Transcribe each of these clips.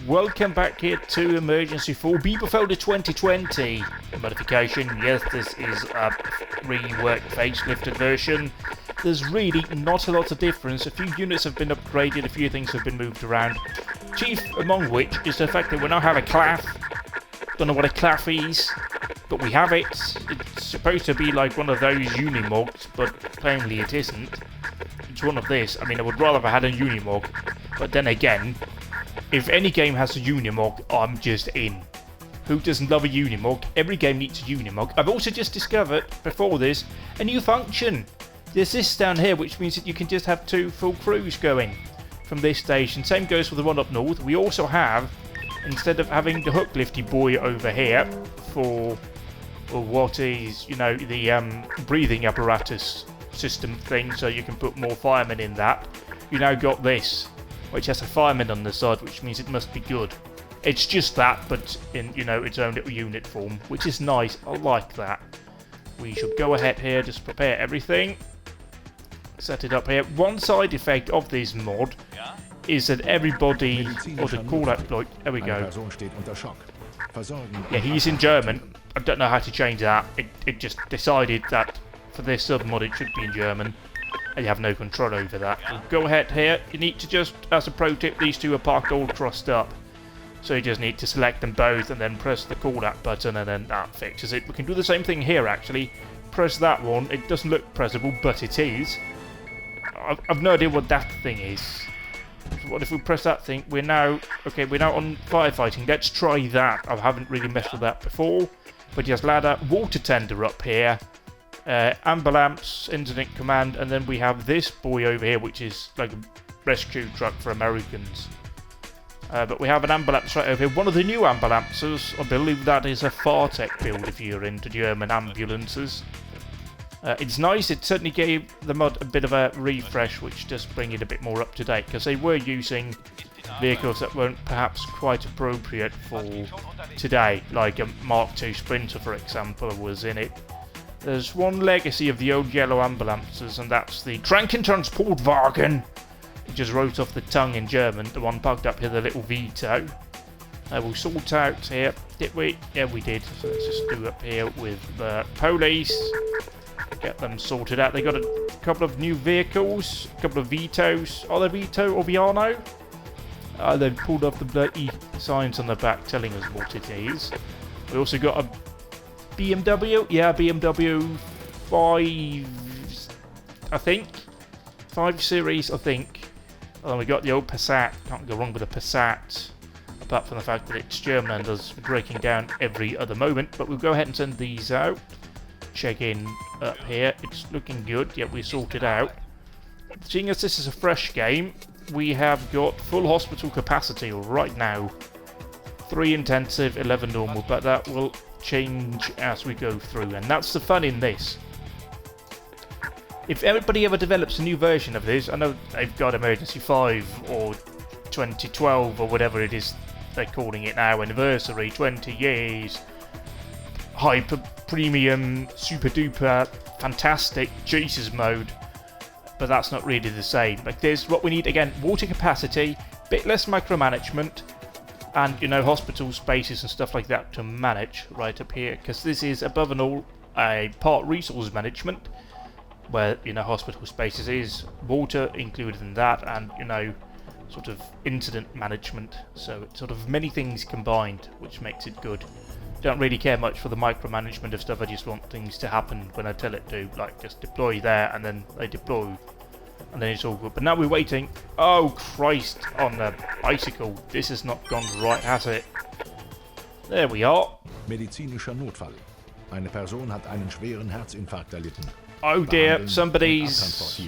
welcome back here to Emergency 4 Bieberfelde 2020 modification. Yes, this is a reworked facelifted version. There's really not a lot of difference. A few units have been upgraded, a few things have been moved around. Chief among which is the fact that we now have a clef. Don't know what a clef is, but we have it. It's supposed to be like one of those Unimogs, but plainly it isn't. It's one of this. I mean, I would rather have had a Unimog, but then again, if any game has a Unimog, I'm just in. Who doesn't love a Unimog? Every game needs a Unimog. I've also just discovered, before this, a new function. There's this down here, which means that you can just have 2 full crews going from this station. Same goes for the one up north. We also have, instead of having the hook lifty boy over here for what is, you know, the breathing apparatus system thing, so you can put more firemen in that, you now got this, which has a fireman on the side, which means it must be good. It's just that, but in, you know, its own little unit form, which is nice. I like that. We should go ahead here, just prepare everything. Set it up here. One side effect of this mod is that everybody, or the call-out bloke, there we go. Yeah, he's in German. I don't know how to change that. It just decided that for this sub-mod it should be in German. And you have no control over that. We'll go ahead here. You need to just, as a pro tip, these two are parked all crossed up. So you just need to select them both and then press the call-out button, and then that fixes it. We can do the same thing here, actually. Press that one. It doesn't look pressable, but it is. I've no idea what that thing is. So what if we press that thing? We're now on firefighting. Let's try that. I haven't really messed with that before. But just ladder, water tender up here, ambulance, incident command, and then we have this boy over here, which is like a rescue truck for Americans. But we have an ambulance right over here. One of the new ambulances. I believe that is a Fartec build if you're into German ambulances. It's nice. It certainly gave the mod a bit of a refresh, which does bring it a bit more up to date, because they were using vehicles that weren't perhaps quite appropriate for today, like a Mark II Sprinter, for example, was in it. There's one legacy of the old yellow ambulances, and that's the Krankentransportwagen. It just wrote off the tongue in German, the one parked up here, the little Vito. We'll sort out here, did we? Yeah, we did. So let's just do up here with the police. Get them sorted out. They got a couple of new vehicles, a couple of Vitos. Are they Vito or Viano? They've pulled off the bloody signs on the back telling us what it is. We also got a BMW. Yeah, BMW 5, I think. 5 Series, I think. And then we got the old Passat. Can't go wrong with a Passat. Apart from the fact that it's German and is breaking down every other moment. But we'll go ahead and send these out. Check in up here. It's looking good. Yeah, we sorted out. Seeing as this is a fresh game, we have got full hospital capacity right now. 3 intensive, 11 normal, but that will change as we go through, and that's the fun in this. If anybody ever develops a new version of this, I know they've got Emergency 5 or 2012 or whatever it is they're calling it now, anniversary, 20 years, hyper premium, super duper, fantastic Jesus mode, but that's not really the same. Like, there's what we need again: water capacity, bit less micromanagement, and, you know, hospital spaces and stuff like that to manage right up here, because this is above and all a part resource management, where, you know, hospital spaces is water included in that, and, you know, sort of incident management. So it's sort of many things combined, which makes it good. Don't really care much for the micromanagement of stuff. I just want things to happen when I tell it to, like just deploy there, and then they deploy, and then it's all good. But now we're waiting. Oh Christ, on the bicycle. This has not gone right, has it? There we are. Medizinischer Notfall. Eine Person hat einen schweren Herzinfarkt erlitten. Oh dear, somebody's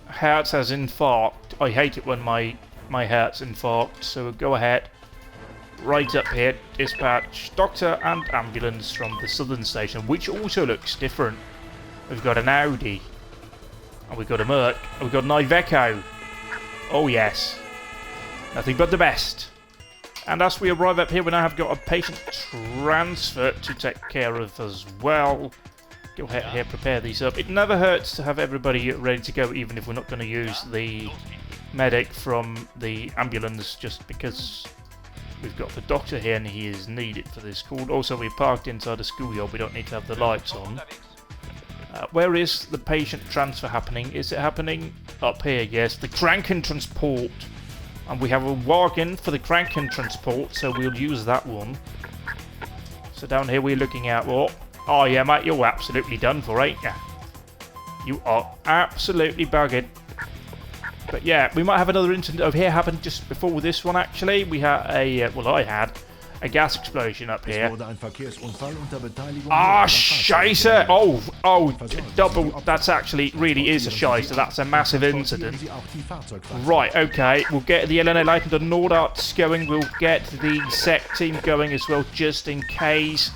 heart has infarct. I hate it when my heart's infarct, so we'll go ahead. Right up here, dispatch doctor and ambulance from the southern station, which also looks different. We've got an Audi, and we've got a Merc, and we've got an Iveco. Oh yes, nothing but the best. And as we arrive up here, we now have got a patient transfer to take care of as well. Go ahead here, prepare these up. It never hurts to have everybody ready to go, even if we're not going to use the medic from the ambulance, just because We've got the doctor here, and he is needed for this call. Also, we parked inside the schoolyard. We don't need to have the lights on. Where is the patient transfer happening? Is it happening up here? Yes, the Kranken transport. And we have a wagon for the Kranken transport, so we'll use that one. So down here we're looking at what? Oh yeah, mate, you're absolutely done for, ain't ya? You are absolutely buggered. But yeah, we might have another incident over here. Happened just before this one, actually. We had a, well, I had a gas explosion up here. Ah, scheiße! Oh, double. That's actually really is a scheiße. That's a massive incident. Right, okay. We'll get the LNA Light and the Nordarts going. We'll get the SEC team going as well, just in case.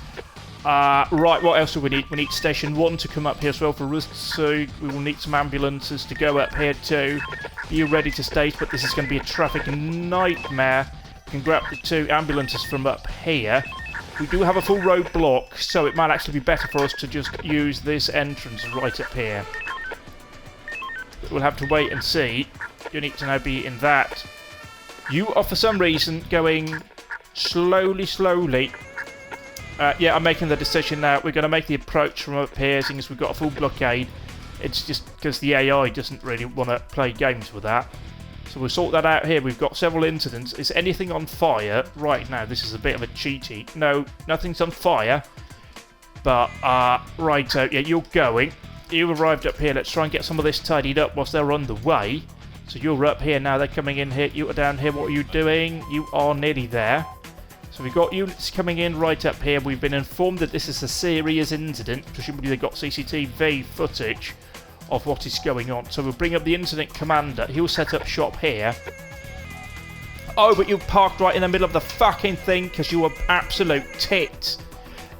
Right, what else do we need? We need Station 1 to come up here as well for us. So we will need some ambulances to go up here too. Be ready to stage, but this is going to be a traffic nightmare. We can grab the 2 ambulances from up here. We do have a full road block, so it might actually be better for us to just use this entrance right up here. But we'll have to wait and see. You need to now be in that. You are for some reason going slowly. Yeah, I'm making the decision now. We're going to make the approach from up here, seeing as we've got a full blockade. It's just because the AI doesn't really want to play games with that. So we'll sort that out here. We've got several incidents. Is anything on fire right now? This is a bit of a cheaty. No, nothing's on fire. But, right, so, yeah, you're going. You arrived up here. Let's try and get some of this tidied up whilst they're on the way. So you're up here now. They're coming in here. You are down here. What are you doing? You are nearly there. So we've got units coming in right up here. We've been informed that this is a serious incident. Presumably they've got CCTV footage of what is going on. So we'll bring up the incident commander. He'll set up shop here. Oh, but you parked right in the middle of the fucking thing because you were absolute tit.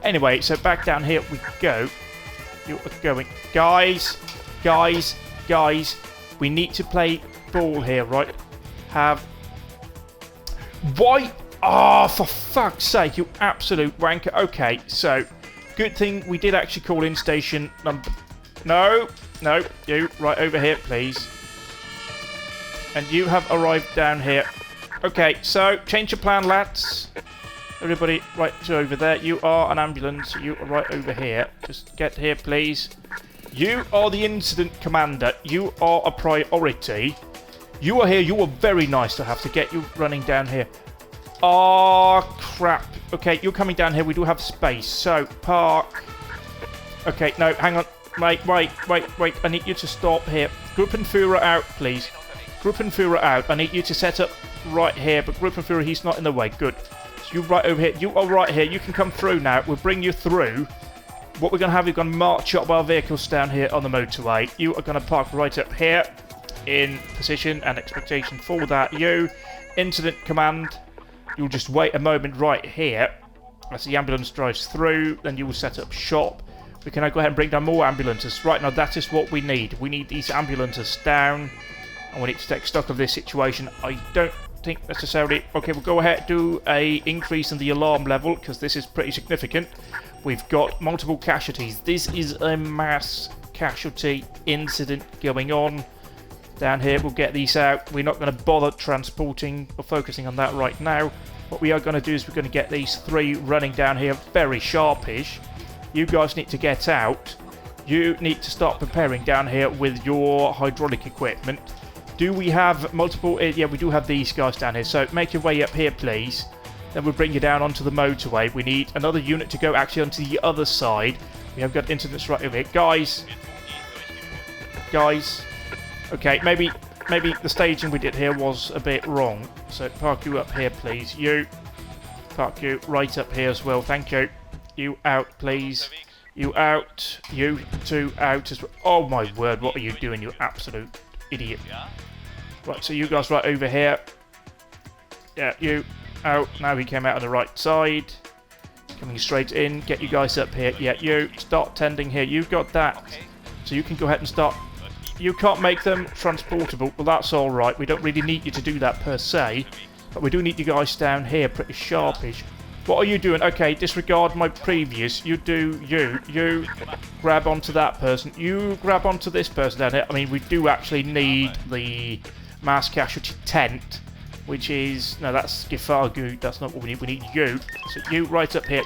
Anyway, so back down here we go. You are going. Guys. We need to play ball here, right? Why? Oh, for fuck's sake, you absolute wanker. Okay, so, good thing we did actually call in station number... No, you, right over here, please. And you have arrived down here. Okay, so, change your plan, lads. Everybody, right to over there. You are an ambulance. You are right over here. Just get here, please. You are the incident commander. You are a priority. You are here. You are very nice to have to get you running down here. Oh, crap. Okay, you're coming down here. We do have space. So, park. Okay, no, hang on. Mate, wait. I need you to stop here. Gruppenführer out, please. Gruppenführer out. I need you to set up right here. But Gruppenführer, he's not in the way. Good. So you're right over here. You are right here. You can come through now. We'll bring you through. What we're going to have, we're going to march up our vehicles down here on the motorway. You are going to park right up here in position and expectation for that. You, incident command. You'll just wait a moment right here as the ambulance drives through. Then you will set up shop. We can now go ahead and bring down more ambulances. Right now, that is what we need. We need these ambulances down. And we need to take stock of this situation. I don't think necessarily... Okay, we'll go ahead and do a increase in the alarm level because this is pretty significant. We've got multiple casualties. This is a mass casualty incident going on. Down here, we'll get these out. We're not going to bother transporting or focusing on that right now. What we are going to do is we're going to get these 3 running down here very sharpish. You guys need to get out. You need to start preparing down here with your hydraulic equipment. Do we have multiple... yeah, we do have these guys down here. So make your way up here, please. Then we'll bring you down onto the motorway. We need another unit to go actually onto the other side. We have got incidents right over here. Guys. Okay, maybe the staging we did here was a bit wrong. So park you up here, please. You. Park you right up here as well. Thank you. You out, please. You out. You 2 out as well. Oh my word, what are you doing, you absolute idiot. Right, so you guys right over here. Yeah, you out. Now he came out on the right side. Coming straight in. Get you guys up here. Yeah, you start tending here. You've got that. So you can go ahead and start... You can't make them transportable. Well, that's alright. We don't really need you to do that per se. But we do need you guys down here pretty sharpish. What are you doing? Okay, disregard my previous. You do you. You grab onto that person. You grab onto this person down here. I mean, we do actually need the mass casualty tent which is... No, that's Gifargu. That's not what we need. We need you. So you right up here.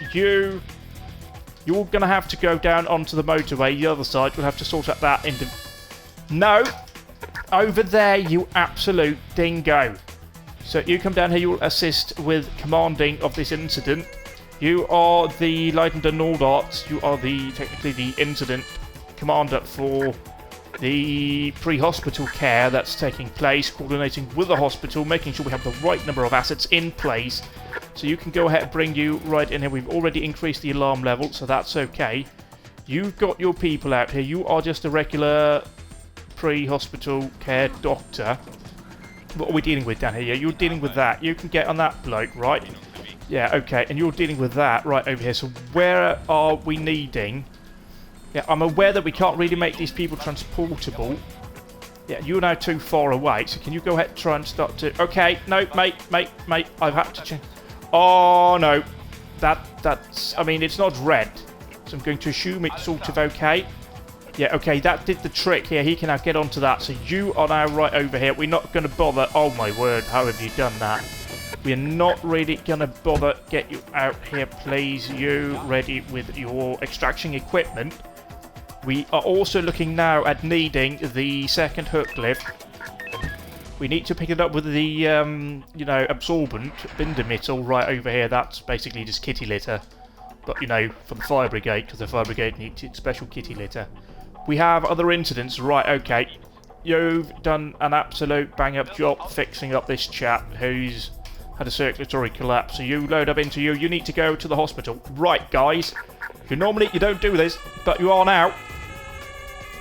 You're going to have to go down onto the motorway. The other side, we'll have to sort out that into... No! Over there, you absolute dingo. So you come down here, you'll assist with commanding of this incident. You are the Leitender Nordarts. You are technically the incident commander for the pre-hospital care that's taking place, coordinating with the hospital, making sure we have the right number of assets in place. So you can go ahead and bring you right in here. We've already increased the alarm level, so that's okay. You've got your people out here. You are just a regular pre-hospital care doctor. What are we dealing with down here? Yeah, you're dealing with that. You can get on that bloke, right? Yeah, okay. And you're dealing with that right over here. So where are we needing... Yeah, I'm aware that we can't really make these people transportable. Yeah, you're now too far away, so can you go ahead and try and start to... Okay, no, mate, I've had to change... Oh, no. That's... I mean, it's not red, so I'm going to assume it's sort of okay. Yeah, okay, that did the trick here. He can now get onto that, so you are now right over here. We're not going to bother... Oh, my word, how have you done that? We're not really going to bother get you out here, please. You ready with your extraction equipment? We are also looking now at needing the second hook lift. We need to pick it up with the, you know, absorbent Bindermittel right over here. That's basically just kitty litter. But, you know, for the fire brigade, because the fire brigade needs its special kitty litter. We have other incidents. Right, okay. You've done an absolute bang-up job fixing up this chap who's had a circulatory collapse. So you load up into you. You need to go to the hospital. Right, guys. Normally you don't do this, but you are now.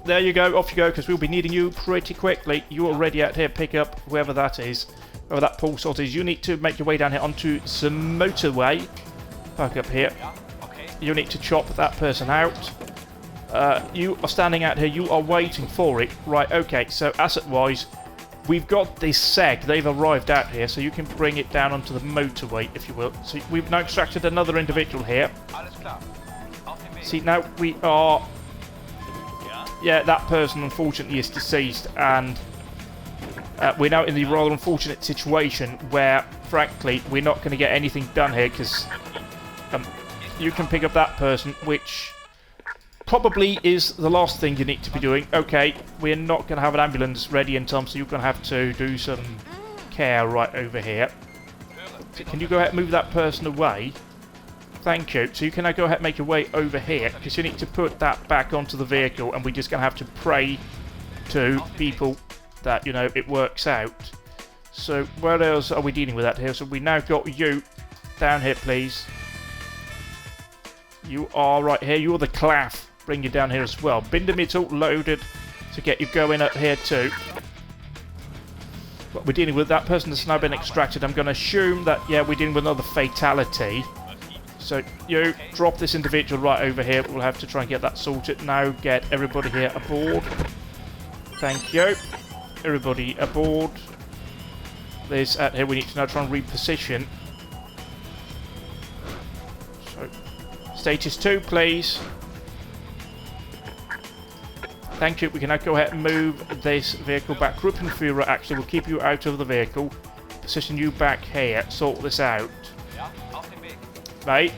There you go, off you go, because we'll be needing you pretty quickly. You are ready out here, pick up whoever that is, whoever that Paul sort is. You need to make your way down here onto the motorway. Back up here. You need to chop that person out. You are standing out here, you are waiting for it. Right, okay, so asset-wise, we've got this seg. They've arrived out here, so you can bring it down onto the motorway, if you will. So we've now extracted another individual here. See, now we are... Yeah, that person unfortunately is deceased, and we're now in the rather unfortunate situation where, frankly, we're not going to get anything done here, because you can pick up that person, which probably is the last thing you need to be doing. Okay, we're not going to have an ambulance ready in time, so you're going to have to do some care right over here. So can you go ahead and move that person away? Thank you. So you can now go ahead and make your way over here, because you need to put that back onto the vehicle, and we're just going to have to pray to people that, you know, it works out. So where else are we dealing with that here? So we now got you down here, please. You are right here. You're the claff. Bring you down here as well. Bindermittel loaded to get you going up here too. But we're dealing with that person that's now been extracted. I'm going to assume that, yeah, we're dealing with another fatality. So you drop this individual right over here. We'll have to try and get that sorted. Now get everybody here aboard. Thank you. Everybody aboard. This out here, we need to now try and reposition. So, status 2, please. Thank you. We can now go ahead and move this vehicle back. Gruppenführer, actually, we'll keep you out of the vehicle. Position you back here. Sort this out. Mate.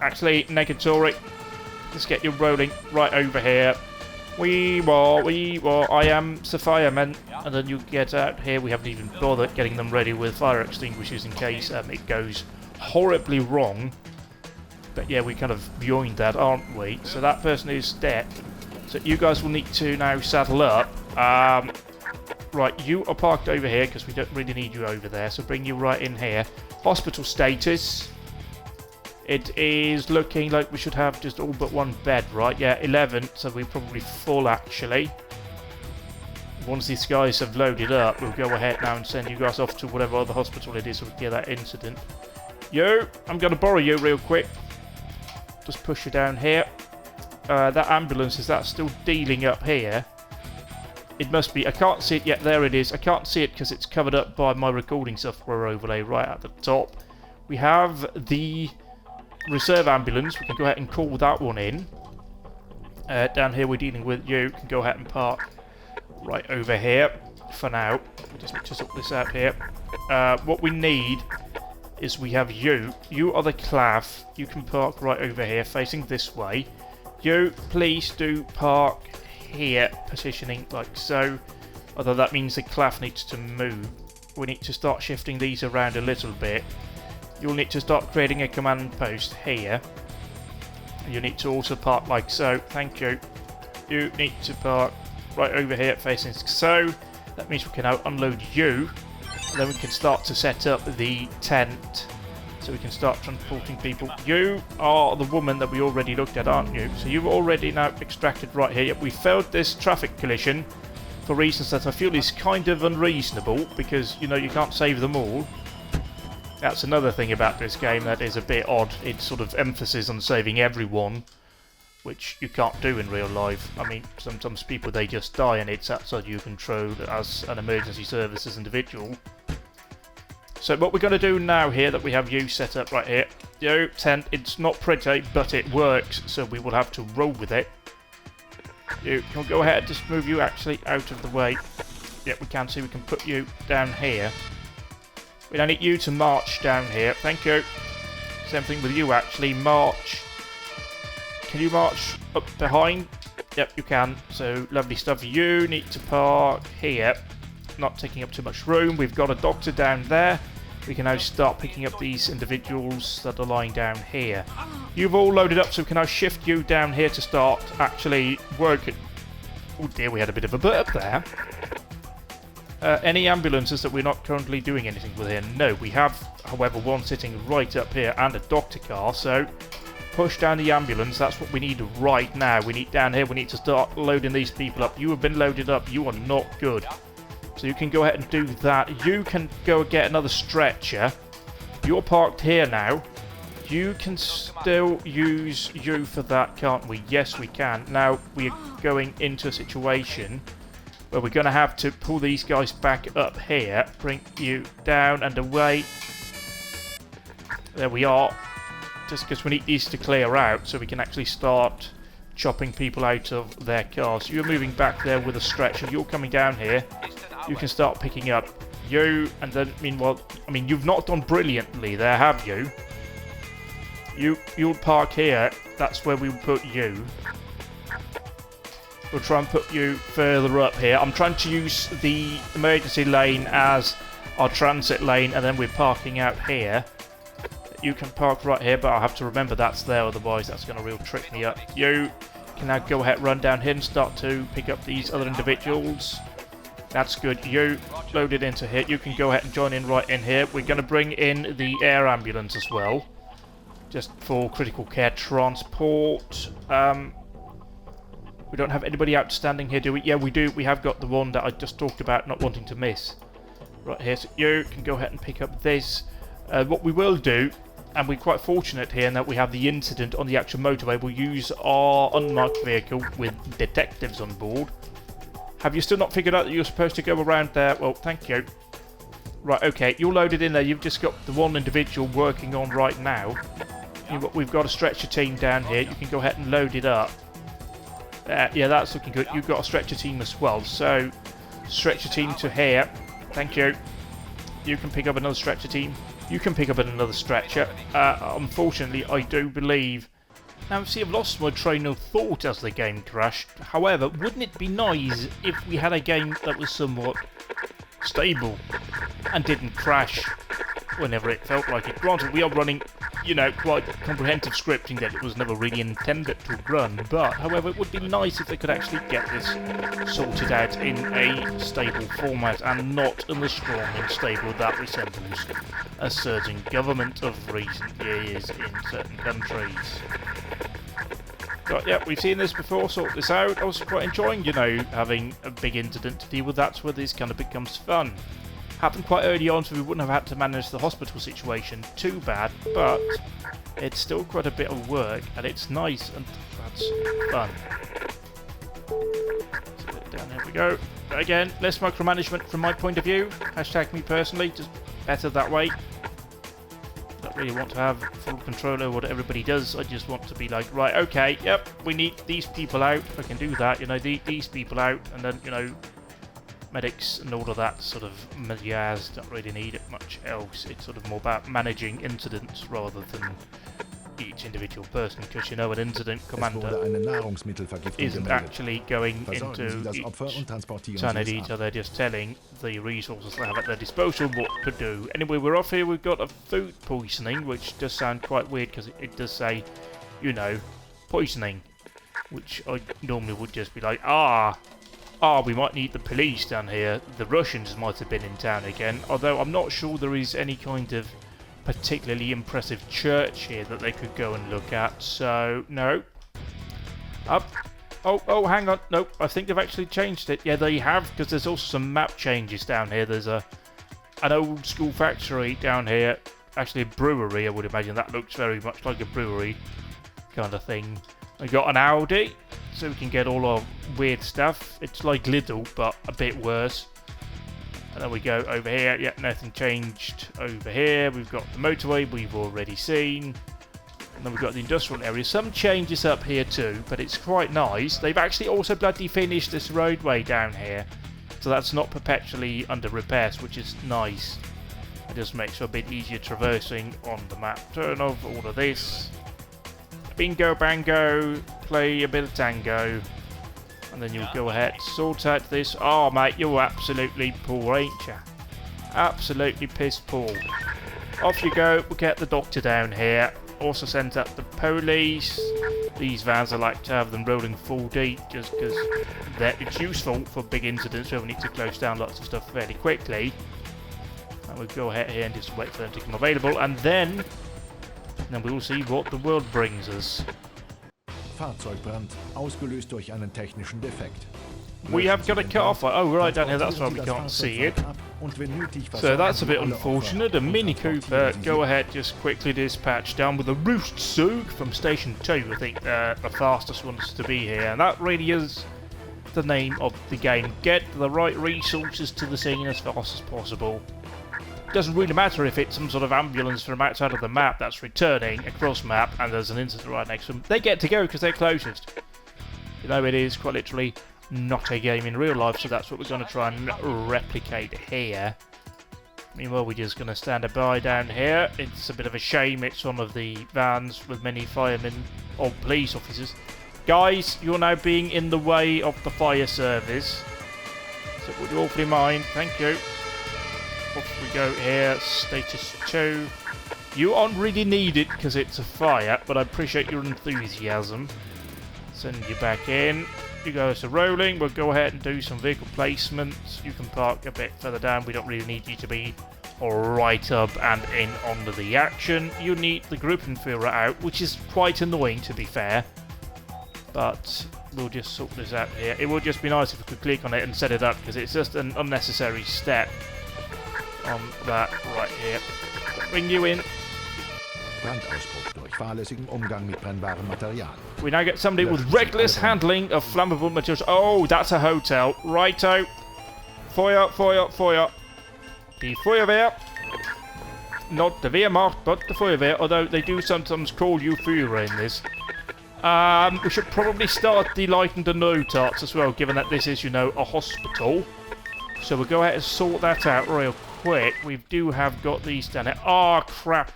Actually, negatory. Let's get you rolling right over here. We were. I am the fireman. And then you get out here. We haven't even bothered getting them ready with fire extinguishers in case it goes horribly wrong. But yeah, we're kind of beyond that, aren't we? So that person is dead. So you guys will need to now saddle up. Right, you are parked over here because we don't really need you over there. So bring you right in here. Hospital status. It is looking like we should have just all but one bed, right? Yeah, 11. So we're probably full, actually. Once these guys have loaded up, we'll go ahead now and send you guys off to whatever other hospital it is so we can get that incident. You, I'm going to borrow you real quick. Just push you down here. That ambulance, is that still dealing up here? It must be. I can't see it yet. There it is. I can't see it because it's covered up by my recording software overlay right at the top. We have the reserve ambulance. We can go ahead and call that one in. Down here we're dealing with you. Can go ahead and park right over here. for now. We just need to sort this out here. What we need is we have you. You are the Clav. You can park right over here, facing this way. You, please do park here, positioning like so. Although that means the Clav needs to move. We need to start shifting these around a little bit. You'll need to start creating a command post here. You need to also park like so. Thank you. You need to park right over here, facing so. That means we can now unload you. And then we can start to set up the tent. So we can start transporting people. You are the woman that we already looked at, aren't you? So you've already now extracted right here. We failed this traffic collision for reasons that I feel is kind of unreasonable. Because, you know, you can't save them all. That's another thing about this game that is a bit odd. It's sort of emphasis on saving everyone, which you can't do in real life. I mean, sometimes people, they just die and it's outside your control as an emergency services individual. So what we're going to do now here, that we have you set up right here. Yo, tent, it's not pretty, but it works, so we will have to roll with it. You can go ahead, just move you actually out of the way. Yep, we can see we can put you down here. We don't need you to march down here. Thank you. Same thing with you, actually. March. Can you march up behind? Yep, you can. So, lovely stuff. You need to park here. Not taking up too much room. We've got a doctor down there. We can now start picking up these individuals that are lying down here. You've all loaded up, so we can now shift you down here to start actually working. Oh dear, we had a bit of a burp there. Any ambulances that we're not currently doing anything with here? No, we have, however, one sitting right up here and a doctor car, so push down the ambulance. That's what we need right now. We need down here, we need to start loading these people up. You have been loaded up. You are not good. So you can go ahead and do that. You can go get another stretcher. You're parked here now. You can still use you for that, can't we? Yes, we can. Now, we are going into a situation where we're going to have to pull these guys back up here. Bring you down and away. There we are. Just because we need these to clear out so we can actually start chopping people out of their cars. You're moving back there with a stretcher. You're coming down here. You can start picking up you, and then, meanwhile, I mean, you've not done brilliantly there, have you? You'll park here. That's where we'll put you. We'll try and put you further up here. I'm trying to use the emergency lane as our transit lane, and then we're parking out here. You can park right here, but I'll have to remember that's there, otherwise that's going to real trick me up. You can now go ahead, run down here and start to pick up these other individuals. That's good. You loaded into here. You can go ahead and join in right in here. We're going to bring in the air ambulance as well, just for critical care transport. We don't have anybody outstanding here, do we? Yeah, we do. We have got the one that I just talked about not wanting to miss. Right here. So you can go ahead and pick up this. What we will do, and we're quite fortunate here in that we have the incident on the actual motorway, we'll use our unmarked vehicle with detectives on board. Have you still not figured out that you're supposed to go around there? Well, thank you. Right, okay, you're loaded in there. You've just got the one individual working on right now. We've got a stretcher team down here. You can go ahead and load it up. Yeah, that's looking good. You've got a stretcher team as well. So, stretcher team to here. Thank you. You can pick up another stretcher team. You can pick up another stretcher. Unfortunately, I do believe... Now, see, I've lost my train of thought as the game crashed. However, wouldn't it be nice if we had a game that was somewhat stable and didn't crash whenever it felt like it? Granted, we are running, you know, quite comprehensive scripting that it was never really intended to run, but, however, it would be nice if they could actually get this sorted out in a stable format and not in the strong and stable that resembles a certain government of recent years in certain countries. But yeah, we've seen this before, sort this out. I was quite enjoying, you know, having a big incident to deal with. That's where this kind of becomes fun. Happened quite early on, so we wouldn't have had to manage the hospital situation too bad, but it's still quite a bit of work, and it's nice, and that's fun. So down there we go. Again, less micromanagement from my point of view. Hashtag me personally, just better that way. Don't really want to have full control over what everybody does. I just want to be like, right, okay, yep, we need these people out. I can do that, you know, these people out, and then, you know, medics and all of that sort of miliaz don't really need it much else. It's sort of more about managing incidents rather than each individual person, because you know an incident commander isn't actually going into each sanity, so they're just telling the resources they have at their disposal what to do. Anyway, we're off here. We've got a food poisoning, which does sound quite weird because it does say, you know, poisoning, which I normally would just be like, we might need the police down here. The Russians might have been in town again, although I'm not sure there is any kind of particularly impressive church here that they could go and look at, so no. Up. Oh, hang on. Nope, I think they've actually changed it. Yeah, they have, because there's also some map changes down here. There's an old school factory down here. Actually, a brewery, I would imagine. That looks very much like a brewery kind of thing. We got an Audi, so we can get all our weird stuff. It's like Lidl, but a bit worse. And then we go over here. Yeah, nothing changed over here. We've got the motorway we've already seen. And then we've got the industrial area. Some changes up here too, but it's quite nice. They've actually also bloody finished this roadway down here. So that's not perpetually under repairs, which is nice. It just makes it a bit easier traversing on the map. Turn off all of this. Bingo bango. Play a bit of tango. And then you'll go ahead, sort out this. Oh, mate, you're absolutely poor, ain't you? Absolutely piss poor. Off you go. We'll get the doctor down here. Also sent up the police. These vans, I like to have them rolling 4D just because it's useful for big incidents where we need to close down lots of stuff fairly quickly. And we'll go ahead here and just wait for them to become available. And then we'll see what the world brings us. Fahrzeugbrand, ausgelöst durch einen technischen Defekt. We have got a cut-off light. Oh, right down here, that's why we can't see it. So that's a bit unfortunate. A Mini Cooper, go ahead, just quickly dispatch down with a Roostzug from Station 2, I think the fastest ones to be here. And that really is the name of the game. Get the right resources to the scene as fast as possible. Doesn't really matter if it's some sort of ambulance from outside of the map that's returning across map and there's an incident right next to them. They get to go because they're closest. You know, it is quite literally not a game in real life, so that's what we're going to try and replicate here. Meanwhile, we're just going to stand by down here. It's a bit of a shame it's one of the vans with many firemen or police officers. Guys, you're now being in the way of the fire service. So would you awfully mind? Thank you. Off we go here, status 2. You aren't really needed because it's a fire, but I appreciate your enthusiasm. Send you back in. You guys are rolling. We'll go ahead and do some vehicle placements. You can park a bit further down. We don't really need you to be right up and in onto the action. You need the Gruppenführer out, which is quite annoying to be fair. But we'll just sort this out here. It would just be nice if we could click on it and set it up because it's just an unnecessary step. On that right here. Bring you in. We now get somebody with reckless handling of flammable materials. Oh, that's a hotel. Righto. Feuer, Feuer, Feuer. Die Feuerwehr. Not the Wehrmacht, but the Feuerwehr, although they do sometimes call you Führer in this. We should probably start the Leitende Notarzt as well, given that this is, you know, a hospital. So we'll go ahead and sort that out real quick. We do have got these down here. Oh, crap.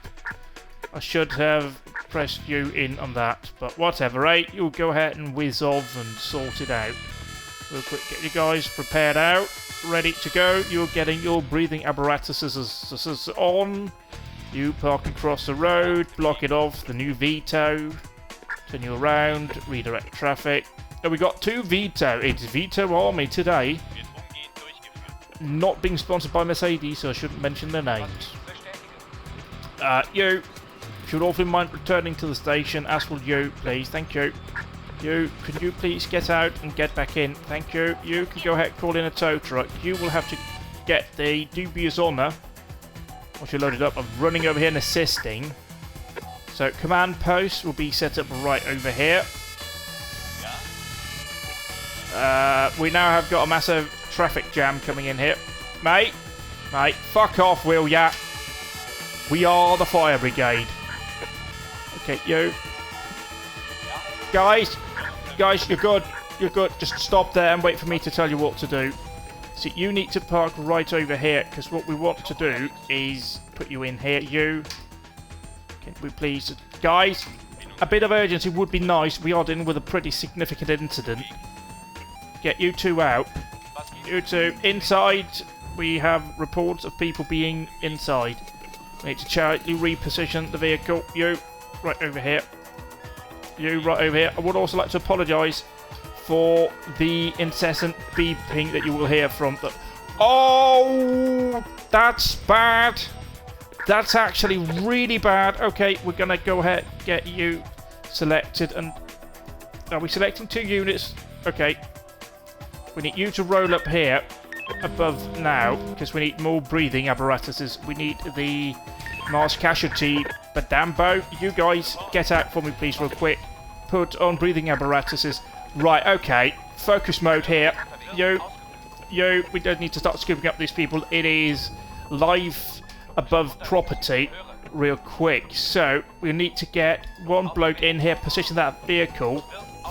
I should have pressed you in on that. But whatever, right? You'll go ahead and whiz off and sort it out. Real quick, get you guys prepared out. Ready to go. You're getting your breathing apparatuses on. You park across the road. Block it off. The new Vito. Turn you around. Redirect traffic. Oh, we got two Vito. It's Vito Army today. Not being sponsored by Mercedes, so I shouldn't mention their names. You should awfully mind returning to the station, as will you, please. Thank you. You, could you please get out and get back in? Thank you. You can go ahead and call in a tow truck. You will have to get the dubious honour, once you're loaded up, of running over here and assisting. So, command post will be set up right over here. We now have got a massive traffic jam coming in here. Mate, fuck off, will ya? We are the fire brigade. Okay, you. Guys, you're good. You're good. Just stop there and wait for me to tell you what to do. So you need to park right over here, because what we want to do is put you in here. You, can we please, guys, a bit of urgency would be nice. We are dealing with a pretty significant incident. Get you two out. You two inside. We have reports of people being inside. We need to charity reposition the vehicle. You, right over here. You, right over here. I would also like to apologise for the incessant beeping that you will hear from the... Oh! That's bad! That's actually really bad. Okay, we're going to go ahead and get you selected. And are we selecting 2 units? Okay. We need you to roll up here above now, because we need more breathing apparatuses. We need the mass casualty. But Dambo, you guys get out for me, please, real quick. Put on breathing apparatuses. Right, okay. Focus mode here. You, we don't need to start scooping up these people. It is life above property real quick. So, we need to get one bloke in here, position that vehicle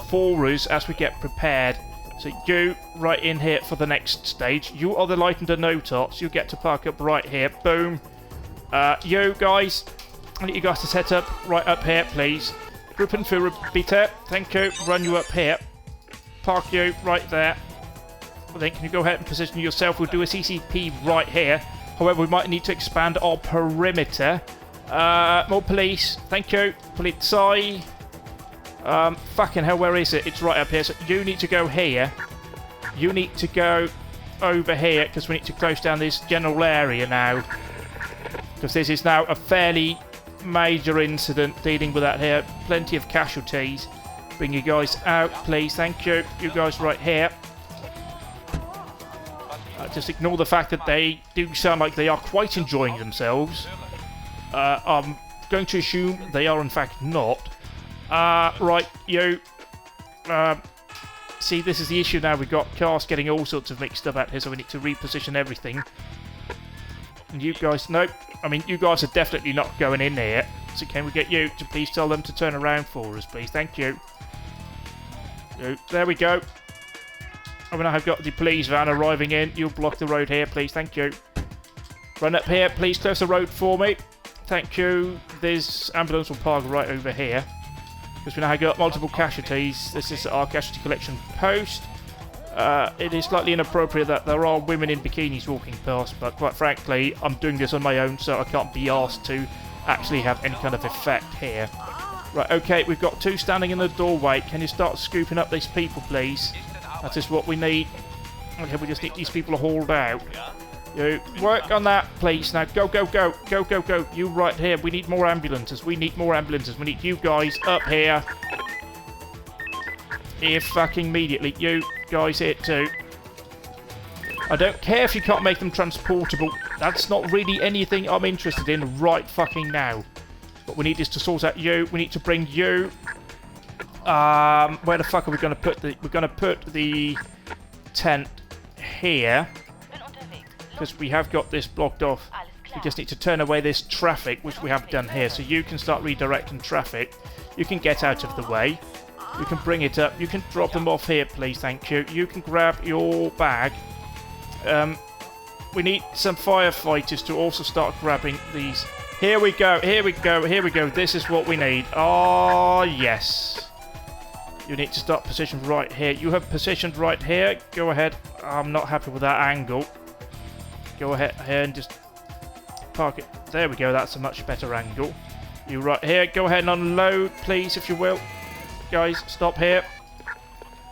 for us as we get prepared. So, you, right in here for the next stage. You are the light and the no-tots. You get to park up right here. Boom. You guys, I need you guys to set up right up here, please. Group and Führer, bitte. Thank you. Run you up here. Park you right there. Then can you go ahead and position yourself? We'll do a CCP right here. However, we might need to expand our perimeter. More police. Thank you. Polizei. Fucking hell, where is it? It's right up here. So you need to go here. You need to go over here, because we need to close down this general area now. Because this is now a fairly major incident dealing with that here. Plenty of casualties. Bring you guys out, please. Thank you. You guys right here. Just ignore the fact that they do sound like they are quite enjoying themselves. I'm going to assume they are in fact not. Right, you. See, this is the issue now. We've got cars getting all sorts of mixed up out here, so we need to reposition everything. And you guys, nope. I mean, you guys are definitely not going in there. So can we get you to please tell them to turn around for us, please? Thank you. There we go. I mean, I have got the police van arriving in. You'll block the road here, please. Thank you. Run up here. Please close the road for me. Thank you. This ambulance will park right over here, because we now have got multiple casualties. This is our casualty collection post. It is slightly inappropriate that there are women in bikinis walking past, but quite frankly, I'm doing this on my own, so I can't be asked to actually have any kind of effect here. Right, okay, we've got 2 standing in the doorway. Can you start scooping up these people, please? That is what we need. Okay, we just need these people hauled out. You work on that, please. Now, go, go, go. Go, go, go. You right here. We need more ambulances. We need more ambulances. We need you guys up here. Here fucking immediately. You guys here too. I don't care if you can't make them transportable. That's not really anything I'm interested in right fucking now. What we need is to sort out you. We need to bring you. Where the fuck are we going to put the... We're going to put the tent here, because we have got this blocked off. We just need to turn away this traffic, which we have done here. So you can start redirecting traffic. You can get out of the way. You can bring it up. You can drop them off here, please. Thank you. You can grab your bag. We need some firefighters to also start grabbing these. Here we go. Here we go. Here we go. This is what we need. Oh, yes. You need to start positioned right here. You have positioned right here. Go ahead. I'm not happy with that angle. Go ahead here and just park it. There we go. That's a much better angle. You right here. Go ahead and unload, please, if you will. Guys, stop here.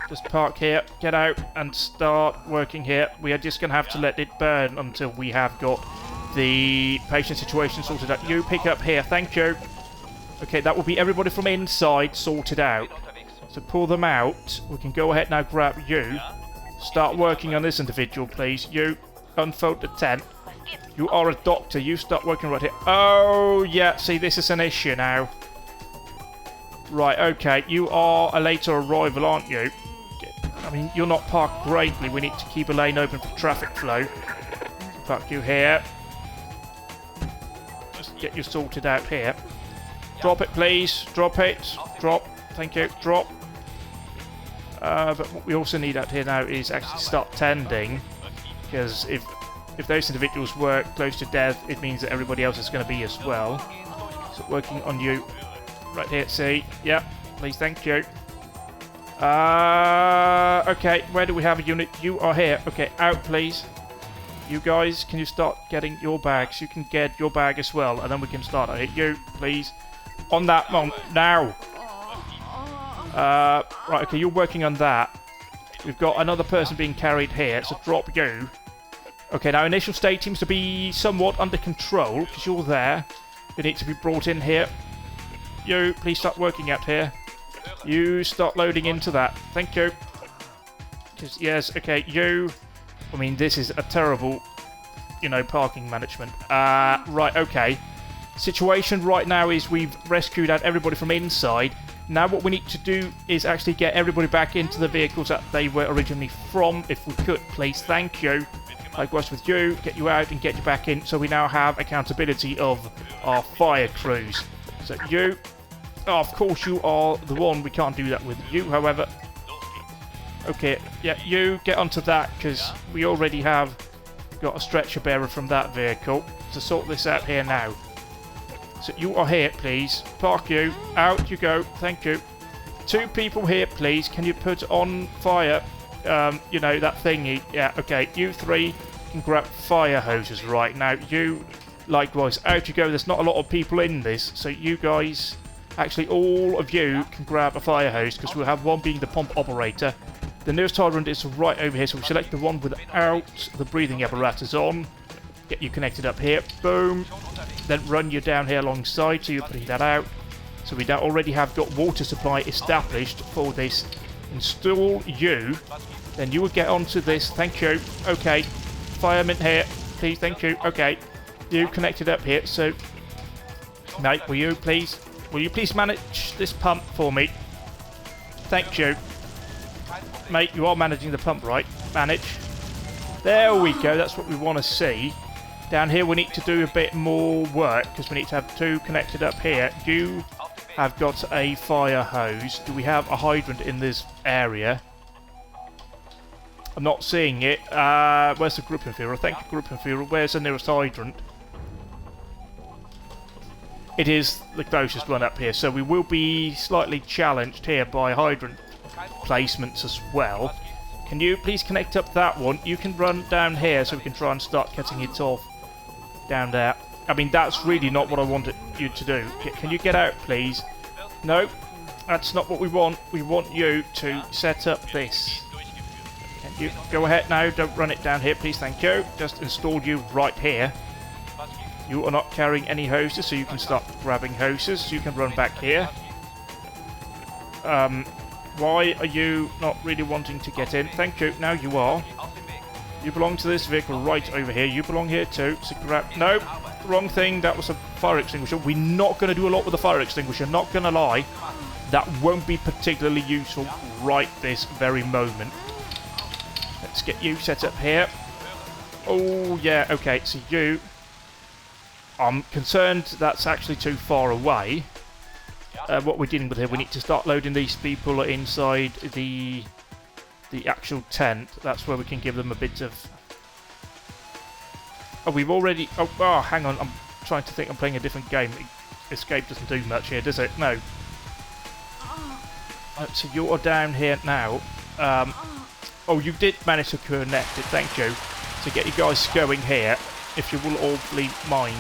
Just park here. Get out and start working here. We are just going to have to let it burn until we have got the patient situation sorted out. You pick up here. Thank you. Okay, that will be everybody from inside sorted out. So pull them out. We can go ahead now, grab you. Start working on this individual, please. You unfold the tent. You are a doctor. You start working right here. Oh, yeah. See, this is an issue now. Right, okay. You are a later arrival, aren't you? I mean, you're not parked greatly. We need to keep a lane open for traffic flow. Park you here. Just get you sorted out here. Drop it, please. Drop it. Drop. Thank you. Drop. But what we also need out here now is actually start tending Because if those individuals were close to death, it means that everybody else is going to be as well. So working on you. Right here, see? Yep, please, thank you. Okay, where do we have a unit? You are here. Okay, out, please. You guys, can you start getting your bags? You can get your bag as well, and then we can start. I hit you, please. On that one, now. Right, okay, you're working on that. We've got another person being carried here, so drop you. Okay, now initial state seems to be somewhat under control, because you're there. You need to be brought in here. You, please start working out here. You start loading into that. Thank you. Yes, okay, you... I mean, this is a terrible, you know, parking management. Right, okay. Situation right now is we've rescued out everybody from inside. Now what we need to do is actually get everybody back into the vehicles that they were originally from, if we could, please. Thank you. Likewise with you, get you out and get you back in, so we now have accountability of our fire crews. So you... Oh, of course you are the one. We can't do that with you, however. Okay, yeah, you get onto that, because we already have got a stretcher bearer from that vehicle to sort this out here now. So you are here, please. Park you. Out you go. Thank you. 2 people here, please. Can you put on fire, you know, that thingy? Yeah, okay. You 3 can grab fire hoses right now. You, likewise, out you go. There's not a lot of people in this, so you guys... Actually, all of you can grab a fire hose, because we'll have one being the pump operator. The nearest hydrant is right over here, so we select the one without the breathing apparatus on. Get you connected up here. Boom. Then run you down here alongside, so you're putting that out. So we now already have got water supply established for this. Install you. Then you will get onto this. Thank you. Okay. Fireman here. Please, thank you. Okay. You connected up here, so... Mate, will you please manage this pump for me? Thank you. Mate, you are managing the pump, right? Manage. There we go, that's what we want to see. Down here we need to do a bit more work, because we need to have 2 connected up here. You have got a fire hose. Do we have a hydrant in this area? I'm not seeing it. Where's the Gruppenführer? Thank you, Gruppenführer. Where's the nearest hydrant? It is the closest one up here, so we will be slightly challenged here by hydrant placements as well. Can you please connect up that one? You can run down here so we can try and start cutting it off down there. I mean, that's really not what I wanted you to do. Can you get out, please? No, that's not what we want. We want you to set up this. Can you go ahead now? Don't run it down here, please. Thank you. Just install you right here. You are not carrying any hoses, so you can start grabbing hoses. You can run back here. Why are you not really wanting to get in? Thank you. Now you are. You belong to this vehicle right over here. You belong here too. So grab... No, wrong thing. That was a fire extinguisher. We're not going to do a lot with the fire extinguisher. Not going to lie. That won't be particularly useful right this very moment. Let's get you set up here. Oh, yeah. Okay, so you... I'm concerned that's actually too far away. What we're dealing with here, we need to start loading these people inside the actual tent. That's where we can give them a bit of... Oh, we've already... Oh, hang on. I'm trying to think. I'm playing a different game. Escape doesn't do much here, does it? No. So you're down here now. Oh, you did manage to connect it. Thank you. So get you guys going here, if you will awfully mind.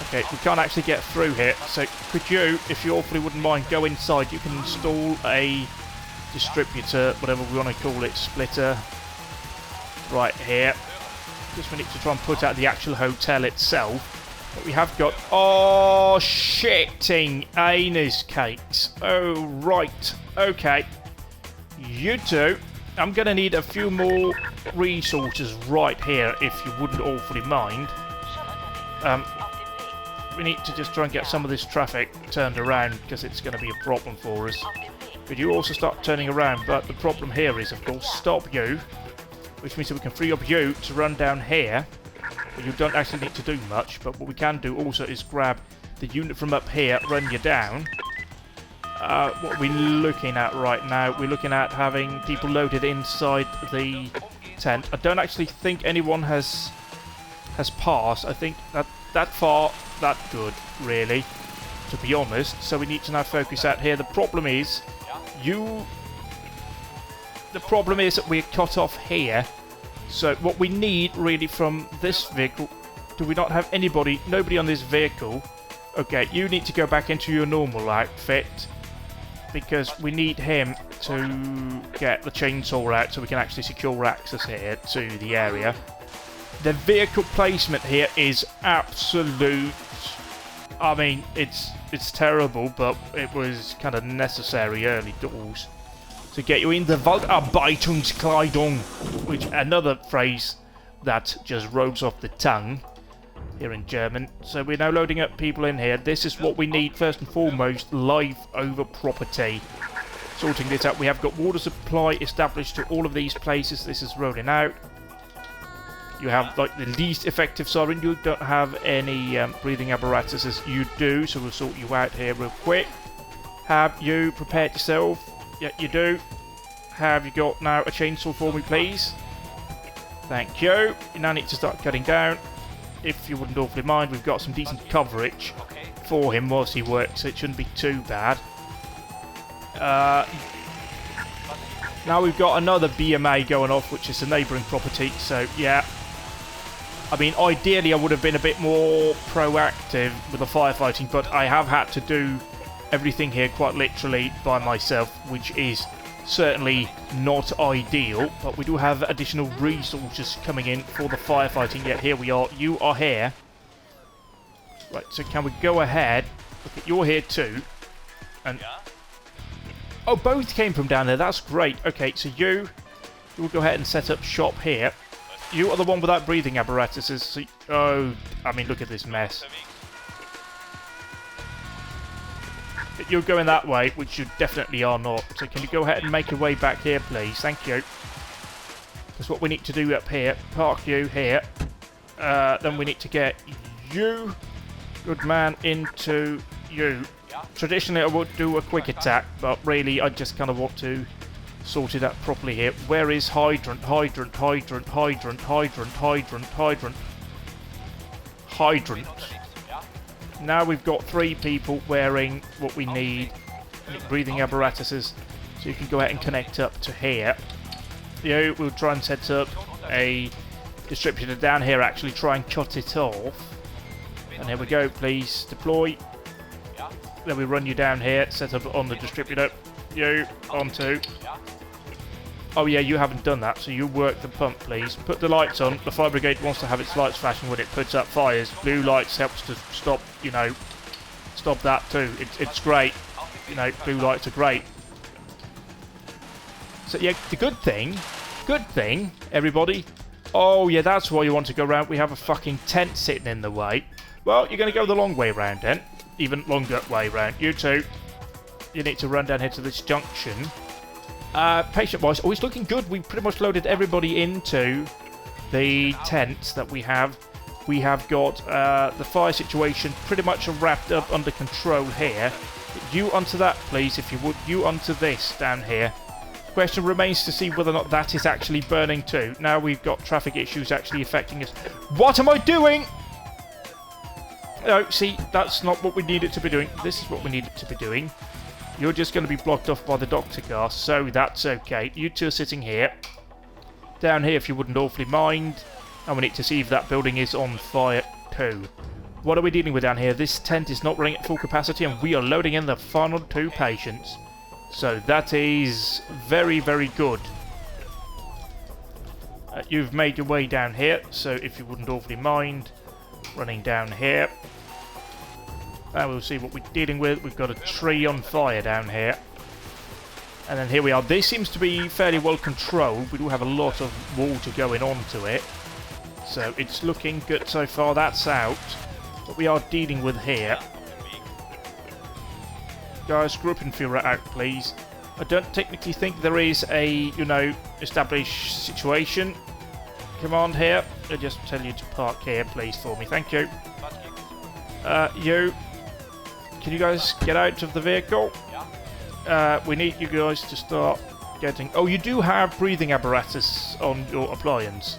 Okay, we can't actually get through here, so could you, if you awfully wouldn't mind, go inside. You can install a distributor, whatever we want to call it, splitter, right here. Just we need to try and put out the actual hotel itself. But we have got... Oh, shitting anus cakes. Oh, right. Okay. You two. I'm going to need a few more resources right here, if you wouldn't awfully mind. We need to just try and get some of this traffic turned around, because it's going to be a problem for us. Could you also start turning around? But the problem here is, of course, stop you, which means that we can free up you to run down here. But you don't actually need to do much, but what we can do also is grab the unit from up here, run you down. What are we looking at right now? We're looking at having people loaded inside the tent. I don't actually think anyone has passed. I think that far, that good, really, to be honest. So we need to now focus out here. The problem is that we're cut off here. So what we need really from this vehicle, do we not have nobody on this vehicle? Okay, you need to go back into your normal outfit because we need him to get the chainsaw out so we can actually secure access here to the area. The vehicle placement here is absolute. I mean, it's terrible, but it was kind of necessary early doors to get you in the Waldarbeitungskleidung, which another phrase that just rolls off the tongue here in German. So we're now loading up people in here. This is what we need first and foremost, life over property. Sorting this out, we have got water supply established to all of these places. This is rolling out. You have like the least effective siren. You don't have any breathing apparatuses. You do, so we'll sort you out here real quick. Have you prepared yourself? Yeah, you do. Have you got now a chainsaw for me, please? Thank you. You now need to start cutting down. If you wouldn't awfully mind, we've got some decent coverage for him whilst he works, so it shouldn't be too bad. Now we've got another BMA going off, which is a neighbouring property, so yeah. I mean, ideally I would have been a bit more proactive with the firefighting, but I have had to do everything here quite literally by myself, which is certainly not ideal, but we do have additional resources coming in for the firefighting. Yet here we are. You are here. Right, so can we go ahead? Look, you're here too. And oh, both came from down there. That's great. Okay, so you will go ahead and set up shop here. You are the one without breathing apparatuses. So, oh, I mean, look at this mess. You're going that way, which you definitely are not. So can you go ahead and make your way back here, please? Thank you. That's what we need to do up here. Park you here. Then we need to get you, good man, into you. Traditionally, I would do a quick attack, but really, I just kind of want to sort it out properly here. Where is hydrant? Hydrant, hydrant, hydrant, hydrant, hydrant, hydrant. Hydrant. Now we've got 3 people wearing what we need, breathing apparatuses, so you can go ahead and connect up to here. You, we'll try and set up a distributor down here, actually try and cut it off. And here we go, please deploy. Then we run you down here, set up on the distributor. You, onto. Oh yeah, you haven't done that, so you work the pump, please. Put the lights on. The fire brigade wants to have its lights flashing when it puts up fires. Blue lights helps to stop, you know, stop that too. It's great. You know, blue lights are great. So yeah, the good thing, everybody. Oh yeah, that's why you want to go around. We have a fucking tent sitting in the way. Well, you're going to go the long way round then. Even longer way round. You two, you need to run down here to this junction. Patient-wise, oh, it's looking good. We pretty much loaded everybody into the tents that we have. We have got the fire situation pretty much wrapped up under control here. You onto that, please, if you would. You onto this down here. Question remains to see whether or not that is actually burning too. Now we've got traffic issues actually affecting us. What am I doing? No, see, that's not what we need it to be doing. This is what we need it to be doing. You're just going to be blocked off by the doctor car, so that's okay. You two are sitting here. Down here, if you wouldn't awfully mind. And we need to see if that building is on fire too. What are we dealing with down here? This tent is not running at full capacity, and we are loading in the final 2 patients. So that is very, very good. You've made your way down here, so if you wouldn't awfully mind running down here. And we'll see what we're dealing with. We've got a tree on fire down here. And then here we are. This seems to be fairly well controlled. We do have a lot of water going on to it. So it's looking good so far. That's out. What we are dealing with here. Guys, Gruppenführer out, please. I don't technically think there is a, you know, established situation. Command here. I'll just tell you to park here, please, for me. Thank you. You. Can you guys get out of the vehicle? We need you guys to start getting... Oh, you do have breathing apparatus on your appliance.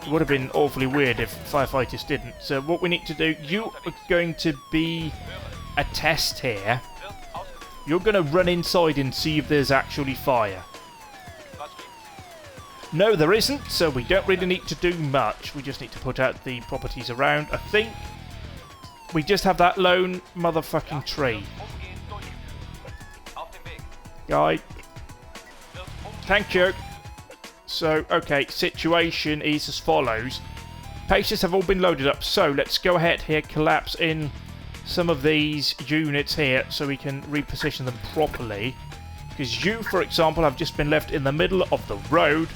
It would have been awfully weird if firefighters didn't. So what we need to do, you are going to be a test here. You're going to run inside and see if there's actually fire. No, there isn't, so we don't really need to do much. We just need to put out the properties around. I think we just have that lone motherfucking tree. Guy. Thank you. So, okay, situation is as follows. Patients have all been loaded up, so let's go ahead here, collapse in some of these units here so we can reposition them properly. Because you, for example, have just been left in the middle of the road,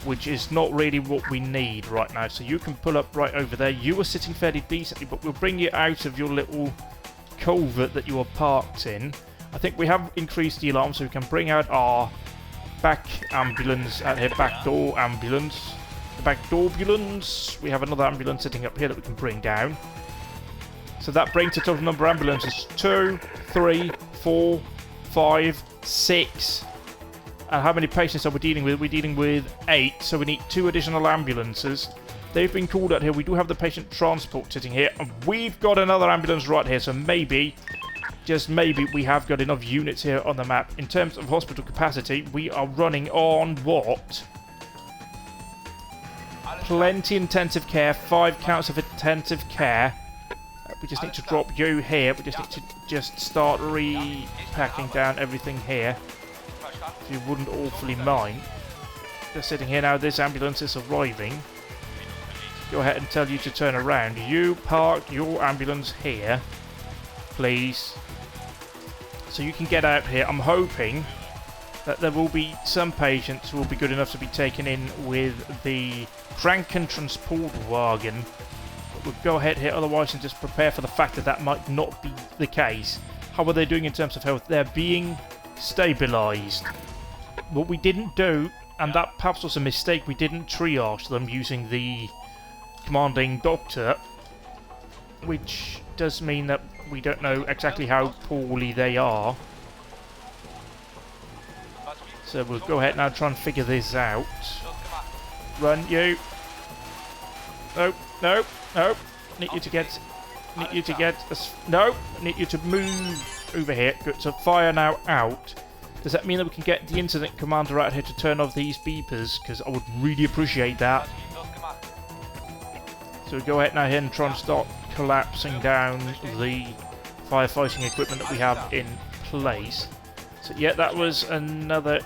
which is not really what we need right now. So you can pull up right over there. You are sitting fairly decently, but we'll bring you out of your little culvert that you are parked in. I think we have increased the alarm, so we can bring out our back ambulance out here, back door ambulance. The back door ambulance. We have another ambulance sitting up here that we can bring down. So that brings the total number of ambulances 2, 3, 4, 5, 6. And how many patients are we dealing with? We're dealing with 8, so we need 2 additional ambulances. They've been called out here. We do have the patient transport sitting here, and we've got another ambulance right here, so maybe, just maybe, we have got enough units here on the map. In terms of hospital capacity, we are running on what? Plenty intensive care, 5 counts of intensive care. We just need to drop you here. We just need to just start repacking down everything here. If you wouldn't awfully mind. Just sitting here now, this ambulance is arriving. Go ahead and tell you to turn around. You park your ambulance here, please. So you can get out here. I'm hoping that there will be some patients who will be good enough to be taken in with the Krankentransportwagen. But we'll go ahead here otherwise and just prepare for the fact that that might not be the case. How are they doing in terms of health? They're being stabilised. What we didn't do, and that perhaps was a mistake, we didn't triage them using the commanding doctor, which does mean that we don't know exactly how poorly they are. So we'll go ahead now and try and figure this out. Run, you. No, no, no. Need you to get... Need you to get... No! Need you to move over here. Good. So fire now out. Does that mean that we can get the incident commander out here to turn off these beepers? Because I would really appreciate that. So we go ahead now here and try and start collapsing down the firefighting equipment that we have in place. So yeah, that was another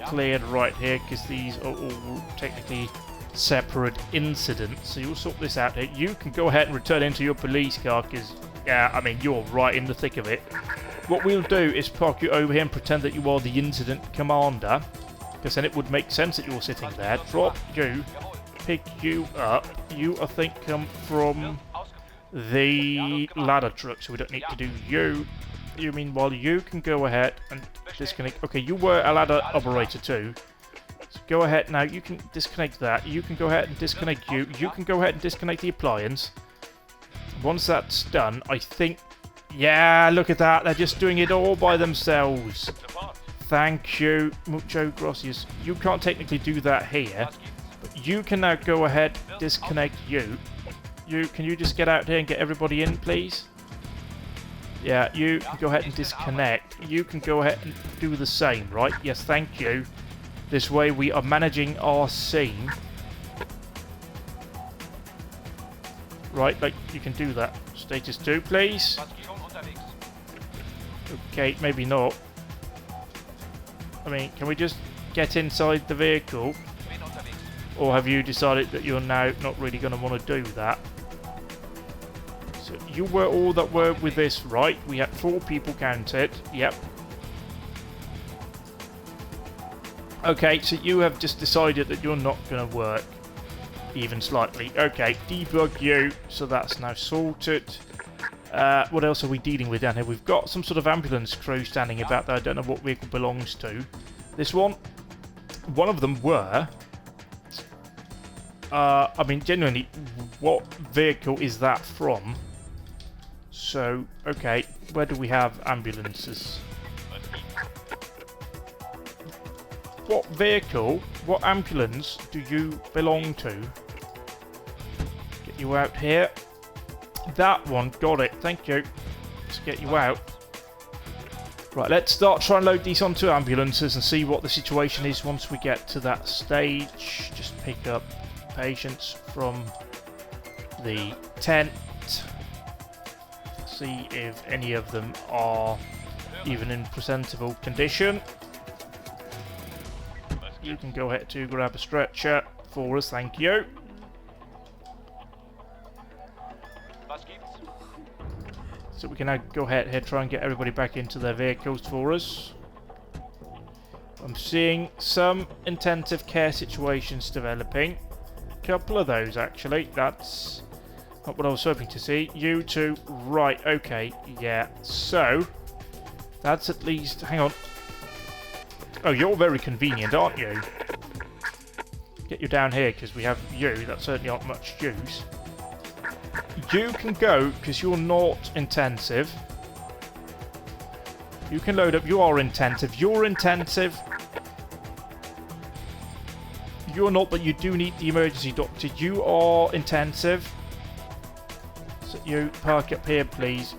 cleared right here, because these are all technically separate incidents. So you'll sort this out here. You can go ahead and return into your police car, because, yeah, I mean, you're right in the thick of it. What we'll do is park you over here and pretend that you are the incident commander, because then it would make sense that you're sitting there. Drop you, pick you up. You, I think, come from the ladder truck, so we don't need to do you. You meanwhile, you can go ahead and disconnect. Okay, you were a ladder operator too. So go ahead now, you can disconnect that. You can go ahead and disconnect you. You can go ahead and disconnect the appliance. Once that's done, I think... Yeah, look at that. They're just doing it all by themselves. Thank you. Mucho gracias. You can't technically do that here. But you can now go ahead, disconnect you. Can you just get out here and get everybody in, please? Yeah, you can go ahead and disconnect. You can go ahead and do the same, right? Yes, thank you. This way we are managing our scene. Right, like, you can do that. Status 2, please. Okay, maybe not. I mean, can we just get inside the vehicle? Or have you decided that you're now not really going to want to do that? So you were all that were with this, right? We had 4 people counted. Yep. Okay, so you have just decided that you're not going to work. Even slightly. Okay, debug you. So that's now sorted. What else are we dealing with down here? We've got some sort of ambulance crew standing about that I don't know what vehicle belongs to. This one. One of them were... I mean, genuinely, what vehicle is that from? So, okay, where do we have ambulances? What vehicle, what ambulance do you belong to? Get you out here. That one, got it, thank you. Let's get you out. Right, let's start trying to load these onto ambulances and see what the situation is once we get to that stage. Just pick up patients from the tent. See if any of them are even in presentable condition. You can go ahead to grab a stretcher for us, thank you. So we can now go ahead here, try and get everybody back into their vehicles for us. I'm seeing some intensive care situations developing. A couple of those actually. That's not what I was hoping to see. You two, right, okay, yeah. So, that's at least, hang on. Oh, you're very convenient, aren't you? Get you down here, because we have you. That certainly aren't much use. You can go, because you're not intensive. You can load up. You are intensive. You're intensive. You're not, but you do need the emergency doctor. You are intensive. So you park up here, please.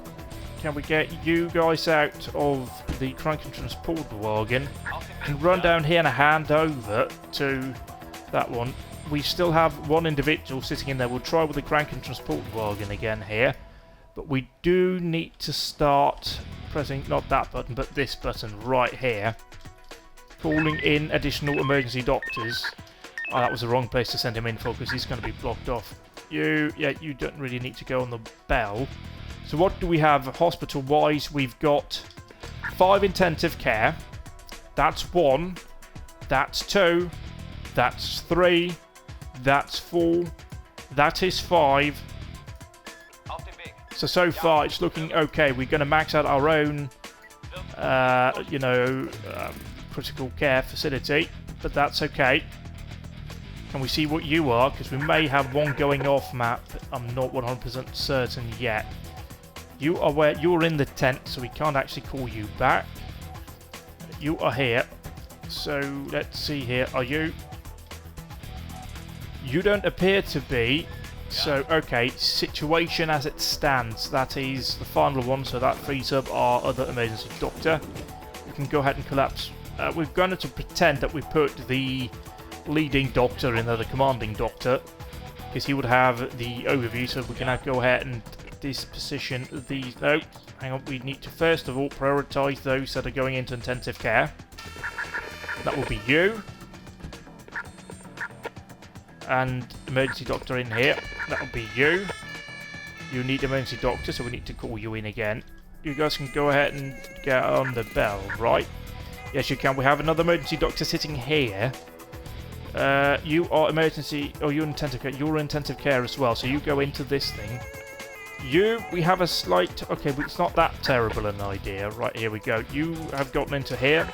Can we get you guys out of the crank and transport wagon and run down here and hand over to that one? We still have one individual sitting in there. We'll try with the crank and transport wagon again here. But we do need to start pressing, not that button, but this button right here. Calling in additional emergency doctors. Oh, that was the wrong place to send him in for because he's going to be blocked off. You don't really need to go on the bell. So what do we have hospital-wise? We've got 5 intensive care. That's 1. That's 2. That's 3. That's 4. That is 5. So far it's looking okay. We're going to max out our own, critical care facility, but that's okay. Can we see what you are? Because we may have one going off map. I'm not 100% certain yet. You are where you're in the tent, so we can't actually call you back. You are here. So let's see here. Are you? You don't appear to be. So okay, situation as it stands. That is the final one. So that frees up our other emergency doctor. We can go ahead and collapse. We're going to pretend that we put the leading doctor in there, the commanding doctor, because he would have the overview. So we can now go ahead and disposition these. No, hang on. We need to first of all prioritise those that are going into intensive care. That will be you. And emergency doctor in here. That will be you. You need emergency doctor, so we need to call you in again. You guys can go ahead and get on the bell, right? Yes, you can. We have another emergency doctor sitting here. You are emergency, or you're intensive care. You're intensive care as well, so you go into this thing. We have a slight, okay, but it's not that terrible an idea. Right, here we go. You have gotten into here.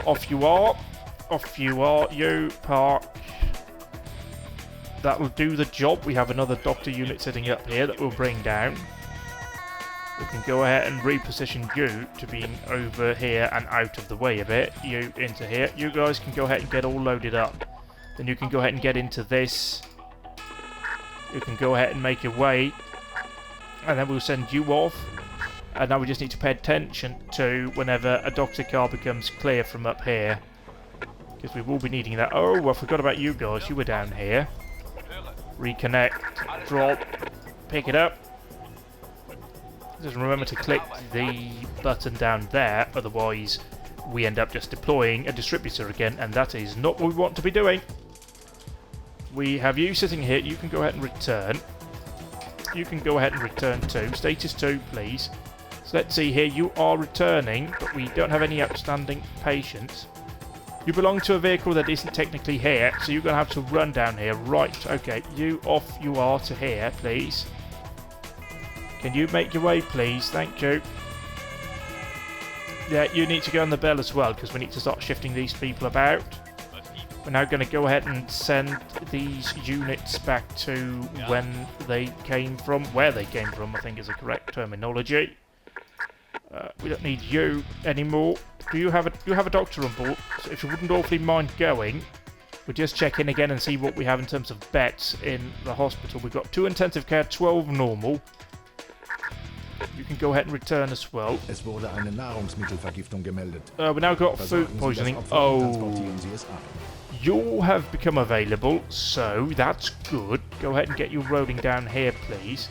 Off you are. Off you are. You park. That will do the job. We have another doctor unit sitting up here that we'll bring down. We can go ahead and reposition you to being over here and out of the way a bit. You into here. You guys can go ahead and get all loaded up. Then you can go ahead and get into this. You can go ahead and make your way. And then we'll send you off. And now we just need to pay attention to whenever a doctor car becomes clear from up here. Because we will be needing that. Oh, I forgot about you guys. You were down here. Reconnect. Drop. Pick it up. Just remember to click the button down there. Otherwise, we end up just deploying a distributor again. And that is not what we want to be doing. We have you sitting here. You can go ahead and return. You can go ahead and return too. Status 2, please. So let's see here. You are returning, but we don't have any outstanding patients. You belong to a vehicle that isn't technically here, so you're going to have to run down here. Right, okay. You off you are to here, please. Can you make your way, please? Thank you. Yeah, you need to go on the bell as well, because we need to start shifting these people about. We're now going to go ahead and send these units back to when they came from. Where they came from, I think is the correct terminology. We don't need you anymore. Do you have a doctor on board? So if you wouldn't awfully mind going, we'll just check in again and see what we have in terms of beds in the hospital. We've got 2 intensive care, 12 normal. You can go ahead and return as well. Es wurde eine Nahrungsmittelvergiftung gemeldet. We now got food poisoning. Oh, you have become available, so that's good. Go ahead and get you rolling down here, please.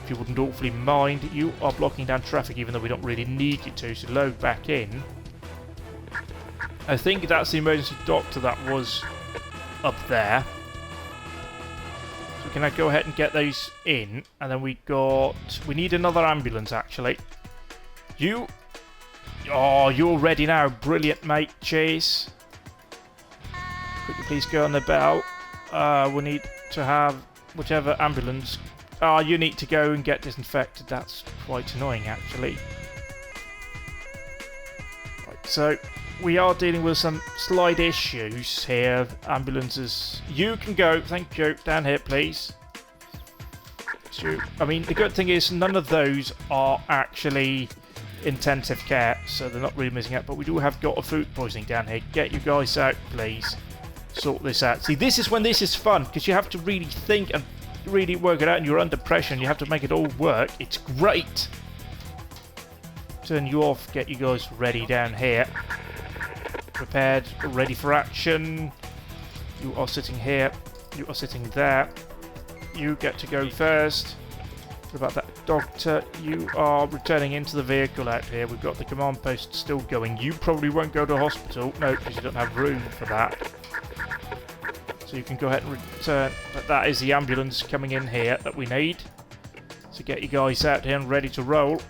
If you wouldn't awfully mind, you are blocking down traffic even though we don't really need you to, so load back in. I think that's the emergency doctor that was up there. So we can now go ahead and get those in, and then we need another ambulance actually. Oh, you're ready now. Brilliant, mate. Cheers. Could you please go on the bell? We need to have whichever ambulance. You need to go and get disinfected. That's quite annoying, actually. Right, so we are dealing with some slight issues here. Ambulances. You can go. Thank you. Down here, please. So, I mean, the good thing is none of those are actually intensive care, so they're not really missing out. But we do have got a food poisoning down here. Get you guys out, please. Sort this out. See, this is when this is fun, because you have to really think and really work it out, and you're under pressure and you have to make it all work. It's great. Turn you off, get you guys ready down here. Prepared, ready for action. You are sitting here. You are sitting there. You get to go first. What about that doctor? You are returning into the vehicle out here. We've got the command post still going. You probably won't go to hospital. No, because you don't have room for that. So you can go ahead and return. But that is the ambulance coming in here that we need. So get you guys out here and ready to roll.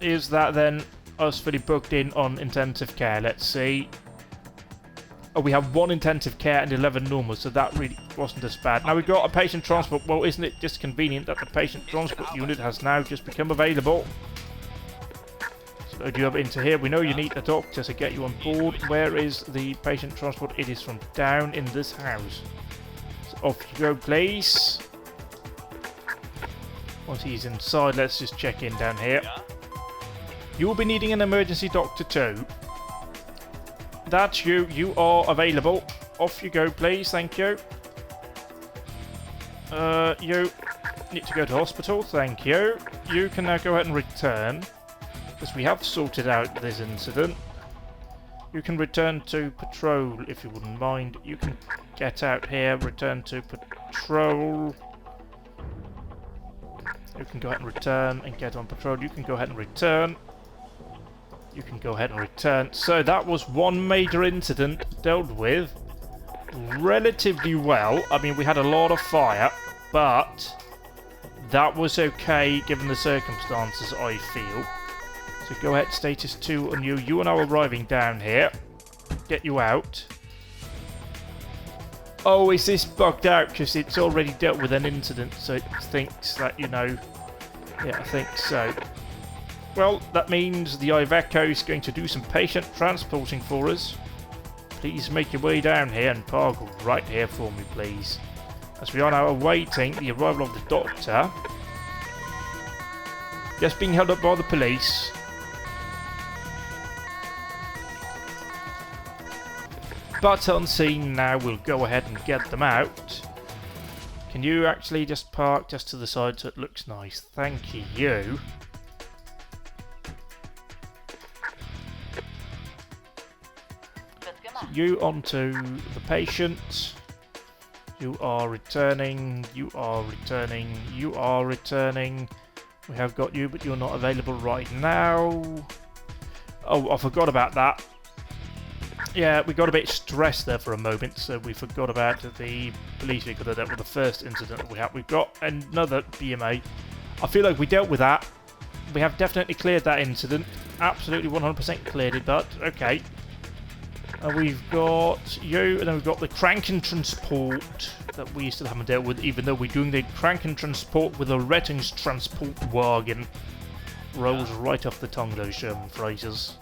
Is that then us fully booked in on intensive care? Let's see. Oh, we have 1 intensive care and 11 normal, so that really wasn't as bad. Now we've got a patient transport. Well, isn't it just convenient that the patient transport unit has now just become available? So load you up into here. We know you need a doctor to get you on board. Where is the patient transport? It is from down in this house. So off you go, please. Once he's inside, let's just check in down here. You will be needing an emergency doctor too. That's you. You are available. Off you go, please. Thank you. You need to go to hospital. Thank you. You can now go ahead and return, because we have sorted out this incident. You can return to patrol if you wouldn't mind. You can get out here, return to patrol. You can go ahead and return and get on patrol. You can go ahead and return. You can go ahead and return. So that was one major incident dealt with relatively well. I mean, we had a lot of fire, but that was okay given the circumstances, I feel. So go ahead, status 2 on you. You are now arriving down here. Get you out. Oh, is this bugged out because it's already dealt with an incident, so it thinks that, you know... Yeah, I think so. Well, that means the Iveco is going to do some patient transporting for us. Please make your way down here and park right here for me, please. As we are now awaiting the arrival of the doctor. Just being held up by the police. But unseen now, we'll go ahead and get them out. Can you actually just park just to the side so it looks nice? Thank you. So you onto the patient. You are returning. You are returning. You are returning. We have got you, but you're not available right now. Oh, I forgot about that. Yeah, we got a bit stressed there for a moment, so we forgot about the police vehicle that dealt with the first incident that we had. We've got another BMA. I feel like we dealt with that. We have definitely cleared that incident. Absolutely 100% cleared it, but okay. We've got you, and then we've got the Kranken Transport that we still haven't dealt with, even though we're doing the Kranken Transport with a Rettungstransportwagen. Rolls right off the tongue, those German phrases.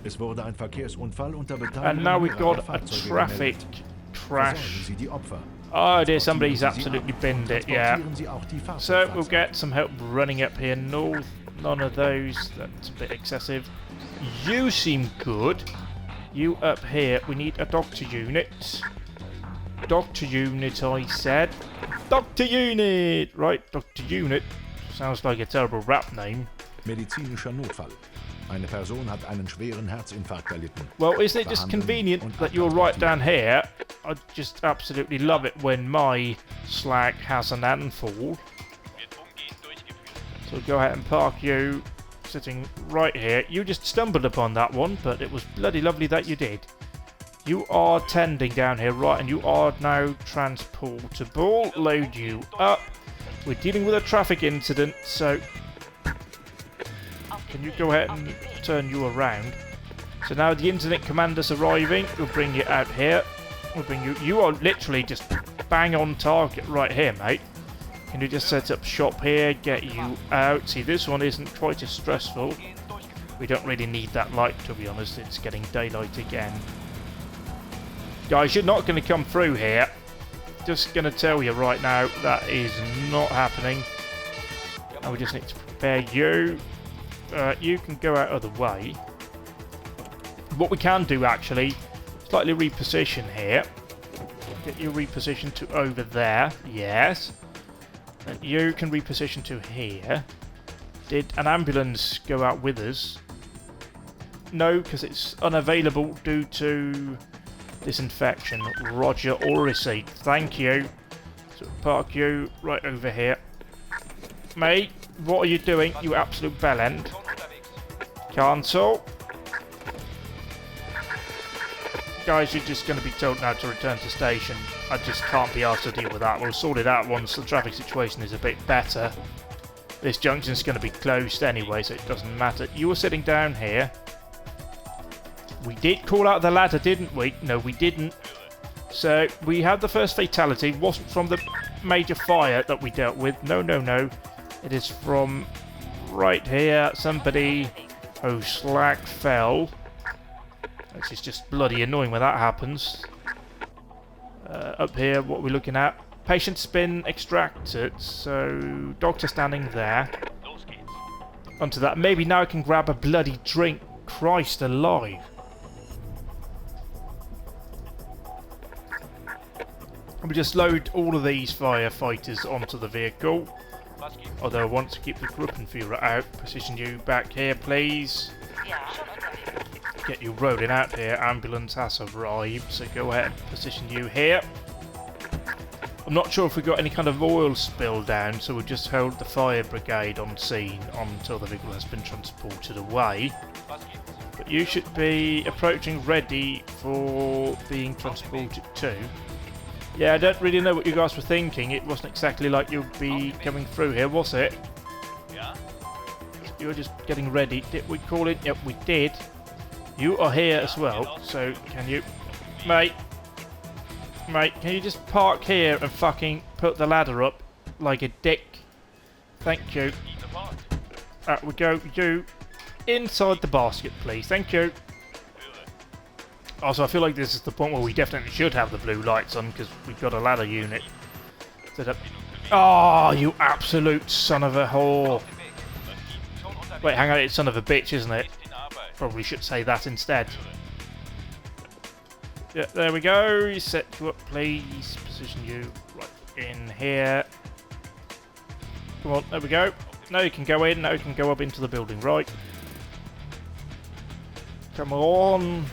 Es wurde ein Verkehrsunfall unter Beteiligung And now we've mehrerer got a Fahrzeuge traffic gemeldet. crash. Versorgen Sie die Opfer. Oh dear, somebody's absolutely binned it, yeah. Transportieren Sie auch die So we'll Fahrzeugfahrzeuge. get some help running up here north. None of those, that's a bit excessive. You seem good. You up here, we need a doctor unit. Doctor unit, I said. Doctor unit! Right, Doctor unit. Sounds like a terrible rap name. Medizinischer Notfall. Eine Person hat einen schweren Herzinfarkt erlitten. Well, isn't it just convenient that you're right down here? I just absolutely love it when my slag has an anfall. So go ahead and park you sitting right here. You just stumbled upon that one, but it was bloody lovely that you did. You are tending down here, right, and you are now transportable. Load you up. We're dealing with a traffic incident, so can you go ahead and turn you around? So now the incident commander's arriving. We'll bring you out here. We'll bring you. You are literally just bang on target right here, mate. Can you just set up shop here, get you out? See, this one isn't quite as stressful. We don't really need that light, to be honest. It's getting daylight again. Guys, you're not going to come through here. Just going to tell you right now, that is not happening. And we just need to prepare you. You can go out of the way. What we can do, actually, slightly reposition here. Get you repositioned to over there. Yes. And you can reposition to here. Did an ambulance go out with us? No, because it's unavailable due to disinfection. Roger or receipt. Thank you. So park you right over here. Mate, what are you doing, you absolute bellend? Cancel. Guys, you're just going to be told now to return to station. I just can't be asked to deal with that. We'll sort it out once the traffic situation is a bit better. This junction's going to be closed anyway, so it doesn't matter. You were sitting down here. We did call out the ladder, didn't we? No, we didn't. So, we had the first fatality. Wasn't from the major fire that we dealt with. No, no, no. It is from right here. Somebody who slack fell. This is just bloody annoying when that happens. Up here, what are we looking at? Patient's been extracted, so doctor standing there. Onto that. Maybe now I can grab a bloody drink. Christ alive. We just load all of these firefighters onto the vehicle. Although I want to keep the Gruppenführer out. Position you back here, please. Get you rolling out here. Ambulance has arrived, so go ahead and position you here. I'm not sure if we got any kind of oil spill down, so we'll just hold the fire brigade on scene until the vehicle has been transported away. But you should be approaching ready for being transported too. Yeah, I don't really know what you guys were thinking. It wasn't exactly like you'd be coming through here, was it? You were just getting ready. Did we call it? Yep, we did. You are here as well, so can you... Mate, can you just park here and fucking put the ladder up like a dick? Thank you. We go, you, inside the basket, please. Thank you. Also, I feel like this is the point where we definitely should have the blue lights on, because we've got a ladder unit set up. Oh, you absolute son of a whore. Wait, hang on, it's son of a bitch, isn't it? Probably should say that instead. Yeah, there we go. Set you up, please. Position you right in here. Come on, there we go. Now you can go in, now you can go up into the building, right? Come on.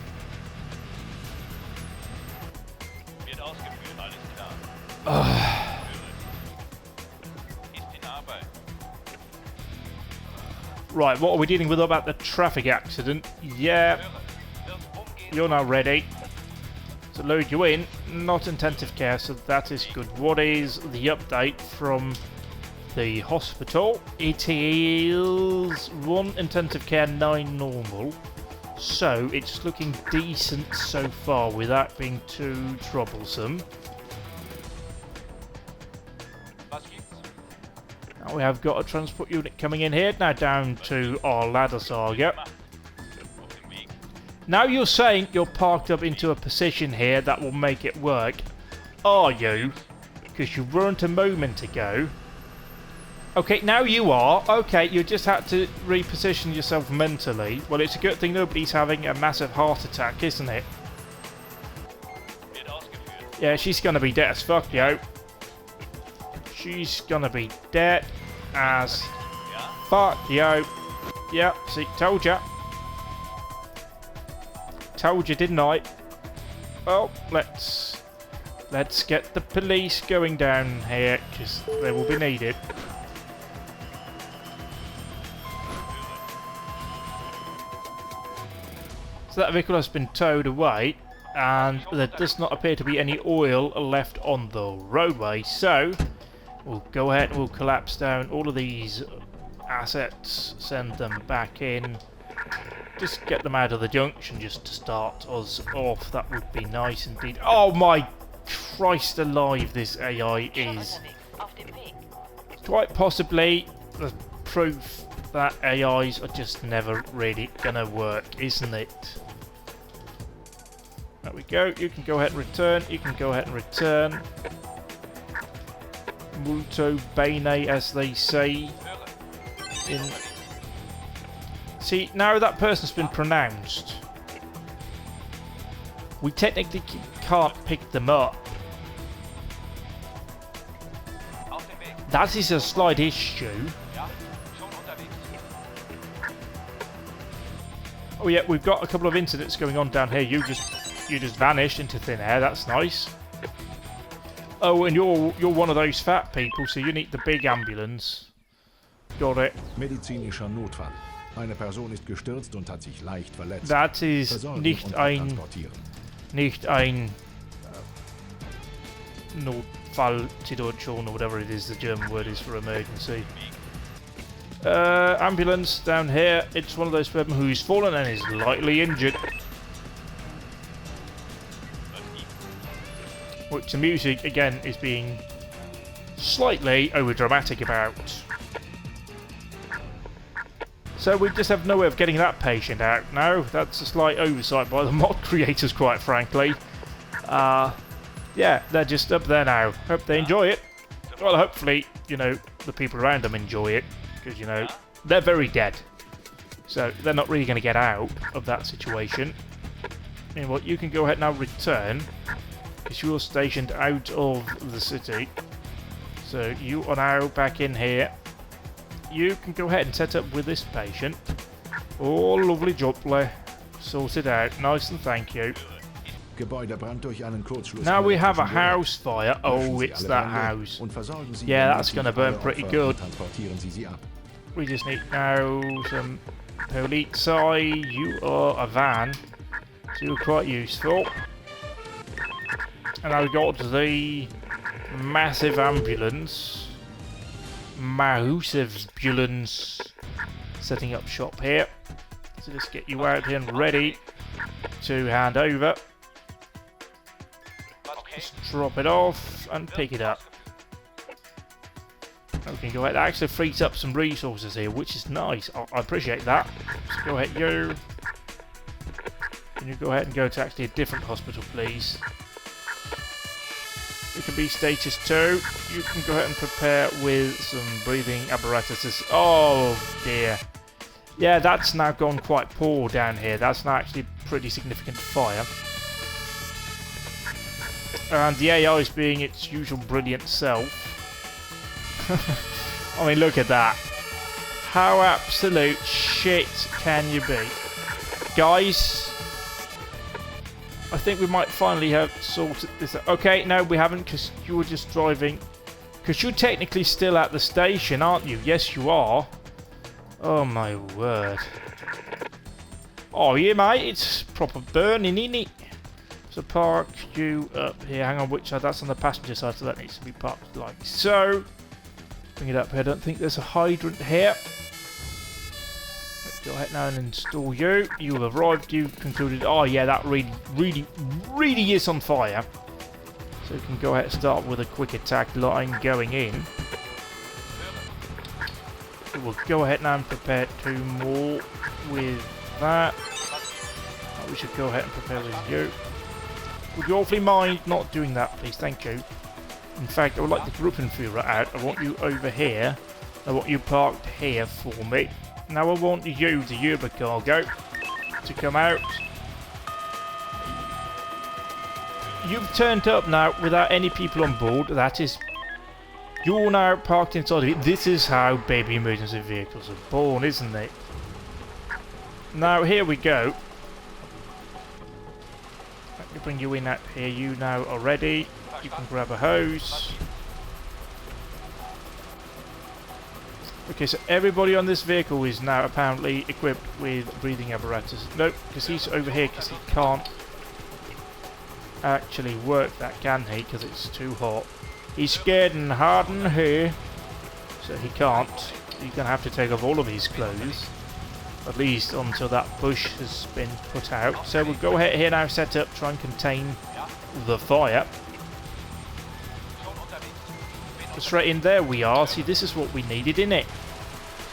Right, what are we dealing with about the traffic accident? Yeah, you're now ready. So load you in, not intensive care, so that is good. What is the update from the hospital? It is 1 intensive care, 9 normal. So it's looking decent so far without being too troublesome. We have got a transport unit coming in here, now down to our ladder saga. Now you're saying you're parked up into a position here that will make it work. are you? Because you weren't a moment ago. Okay, now you are. Okay, you just had to reposition yourself mentally. Well, it's a good thing nobody's having a massive heart attack, isn't it? Yeah, she's gonna be dead as fuck, yo. She's gonna be dead as fuck, yo. Yep, see, told ya. Told you, didn't I? Well, let's get the police going down here, because they will be needed. So that vehicle has been towed away, and there does not appear to be any oil left on the roadway, so we'll go ahead and we'll collapse down all of these assets, send them back in, just get them out of the junction just to start us off. That would be nice indeed. Oh my Christ alive, this AI is quite possibly the proof that AIs are just never really gonna work, isn't it? There we go. You can go ahead and return. You can go ahead and return. Molto bene, as they say. See, now that person's been pronounced, we technically can't pick them up. That is a slight issue. Oh yeah, we've got a couple of incidents going on down here. You just vanished into thin air. That's nice. Oh, and you're one of those fat people, so you need the big ambulance. Got it. Medizinischer Notfall. Eine Person ist gestürzt und hat sich leicht verletzt. That is nicht ein Notfallsituation, or whatever it is the German word is for emergency. Ambulance down here. It's one of those people who's fallen and is lightly injured. Which the music, again, is being slightly over-dramatic about. So we just have no way of getting that patient out now. That's a slight oversight by the mod creators, quite frankly. Yeah, they're just up there now. Hope they enjoy it. Well, hopefully, you know, the people around them enjoy it. Because, you know, they're very dead. So they're not really going to get out of that situation. And what, you can go ahead now return. Because you're stationed out of the city. So you are now back in here. You can go ahead and set up with this patient. Oh, lovely jubbly. Sorted out. Nice and thank you. Now we have a house fire. Oh, it's that house. Yeah, that's going to burn pretty good. We just need now some police. You are a van. So you're quite useful. And I've got the massive ambulance. Massive ambulance. Setting up shop here. So just get you out here and ready to hand over. Just drop it off and pick it up. Okay, go ahead. That actually frees up some resources here, which is nice. I appreciate that. So go ahead, you. Can you go ahead and go to actually a different hospital, please? You can be status 2. You can go ahead and prepare with some breathing apparatuses. Oh dear. Yeah, that's now gone quite poor down here. That's now actually a pretty significant fire. And the AI is being its usual brilliant self. I mean, look at that. How absolute shit can you be? Guys, I think we might finally have sorted this out. Okay, no, we haven't, because you were just driving. Because you're technically still at the station, aren't you? Yes, you are. Oh, my word. Oh, yeah, mate, it's proper burning, isn't it? So park you up here. Hang on, which side? That's on the passenger side, so that needs to be parked like so. Bring it up here. I don't think there's a hydrant here. Let's go ahead now and install you. You have arrived. You've concluded. Oh, yeah, that really is on fire. So we can go ahead and start with a quick attack line going in. So we'll go ahead now and prepare 2 more with that. We should go ahead and prepare with you. Would you awfully mind not doing that, please? Thank you. In fact, I would like the Gruppenführer out. I want you over here. I want you parked here for me. Now I want you, the Ubercargo, to come out. You've turned up now without any people on board. That is... You're now parked inside of it. This is how baby emergency vehicles are born, isn't it? Now, here we go. Let me bring you in out here. You now are ready. You can grab a hose. Okay, so everybody on this vehicle is now apparently equipped with breathing apparatus. Nope, because he's over here because he can't actually work that, can he? Because it's too hot. He's scared and hardened here, so he can't. He's going to have to take off all of his clothes, at least until that bush has been put out. So we'll go ahead here now, set up, try and contain the fire. Straight in there we are. See, this is what we needed, innit?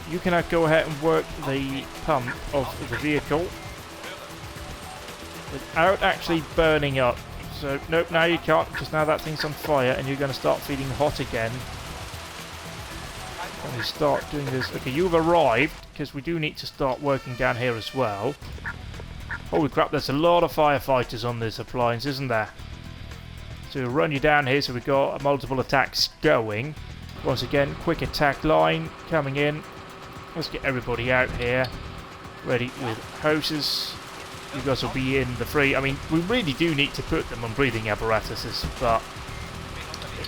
You can now go ahead and work the pump of the vehicle without actually burning up. So, nope, now you can't, because now that thing's on fire and you're going to start feeling hot again. When we start doing this... Okay, you've arrived, because we do need to start working down here as well. Holy crap, there's a lot of firefighters on this appliance, isn't there? So we'll run you down here, so we've got multiple attacks going. Once again, quick attack line coming in. Let's get everybody out here, ready with hoses. You guys will be in the free. I mean, we really do need to put them on breathing apparatuses, but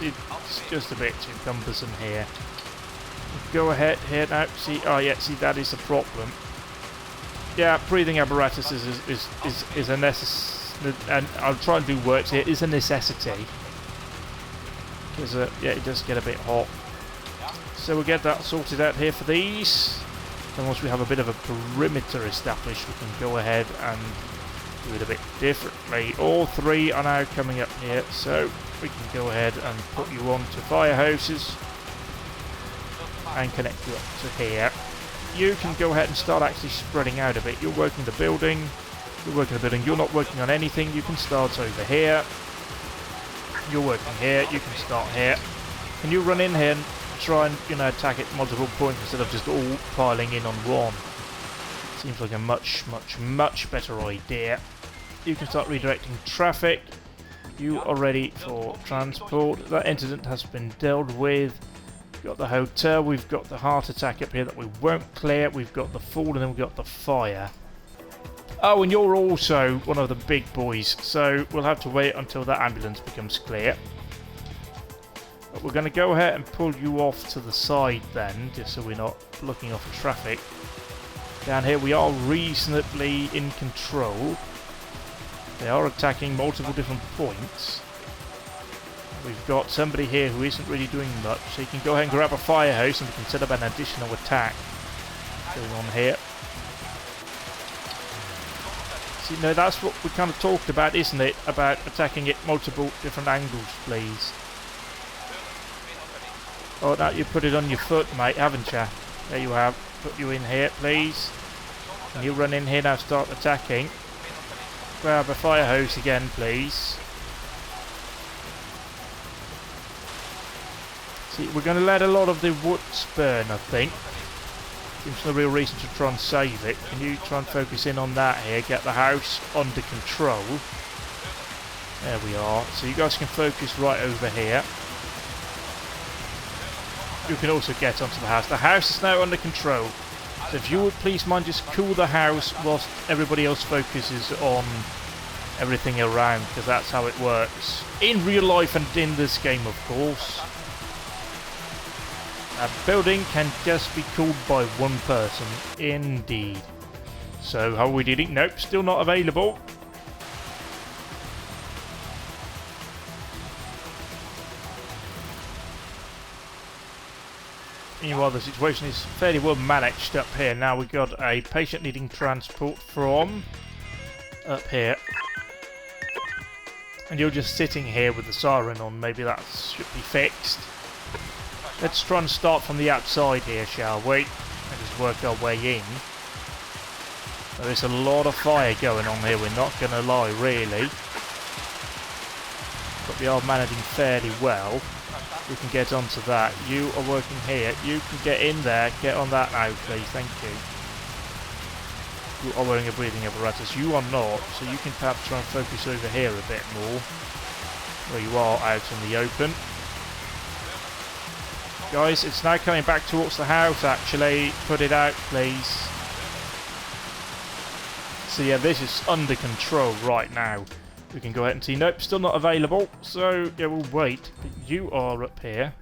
it's just a bit too cumbersome here. Go ahead here now. See, oh yeah, see, that is a problem. Yeah, breathing apparatuses is a necessity, and I'll try and do works here. Is a necessity because yeah, it does get a bit hot. So we'll get that sorted out here for these. Then once we have a bit of a perimeter established, we can go ahead and do it a bit differently. All three are now coming up here, so we can go ahead and put you on to fire hoses and connect you up to here. You can go ahead and start actually spreading out a bit. You're working the building, you're not working on anything. You can start over here. You're working here, you can start here. And you run in here and try and, you know, attack it multiple points instead of just all piling in on one. Seems like a much better idea. You can start redirecting traffic. You are ready for transport. That incident has been dealt with. We've got the hotel, we've got the heart attack up here that we won't clear, we've got the fall, and then we've got the fire. Oh, and you're also one of the big boys, so we'll have to wait until that ambulance becomes clear. But we're going to go ahead and pull you off to the side then, just so we're not blocking off traffic. Down here we are reasonably in control. They are attacking multiple different points. We've got somebody here who isn't really doing much, so you can go ahead and grab a fire hose and we can set up an additional attack going on here. See, no, that's what we kind of talked about, isn't it? About attacking it multiple different angles, please. Oh, now you put it on your foot, mate, haven't you? There you have. Put you in here, please. And you run in here now, start attacking. Grab a fire hose again, please. See, we're going to let a lot of the wood burn, I think. Seems no real reason to try and save it. Can you try and focus in on that here? Get the house under control. There we are. So you guys can focus right over here. You can also get onto the house. The house is now under control. So if you would please mind just cool the house whilst everybody else focuses on everything around, because that's how it works. In real life and in this game, of course. A building can just be cooled by one person. Indeed. So how are we doing? Nope, still not available. Meanwhile, the situation is fairly well managed up here. Now we've got a patient needing transport from up here. And you're just sitting here with the siren on. Maybe that should be fixed. Let's try and start from the outside here, shall we? And just work our way in. There is a lot of fire going on here, we're not going to lie, really. but we are managing fairly well. We can get onto that. You are working here. You can get in there. Get on that now, please. Thank you. You are wearing a breathing apparatus. You are not, so you can perhaps try and focus over here a bit more. Where you are out in the open. Guys, it's now coming back towards the house, actually. Put it out, please. So yeah, this is under control right now. We can go ahead and see. Nope, still not available. So yeah, we'll wait. But you are up here.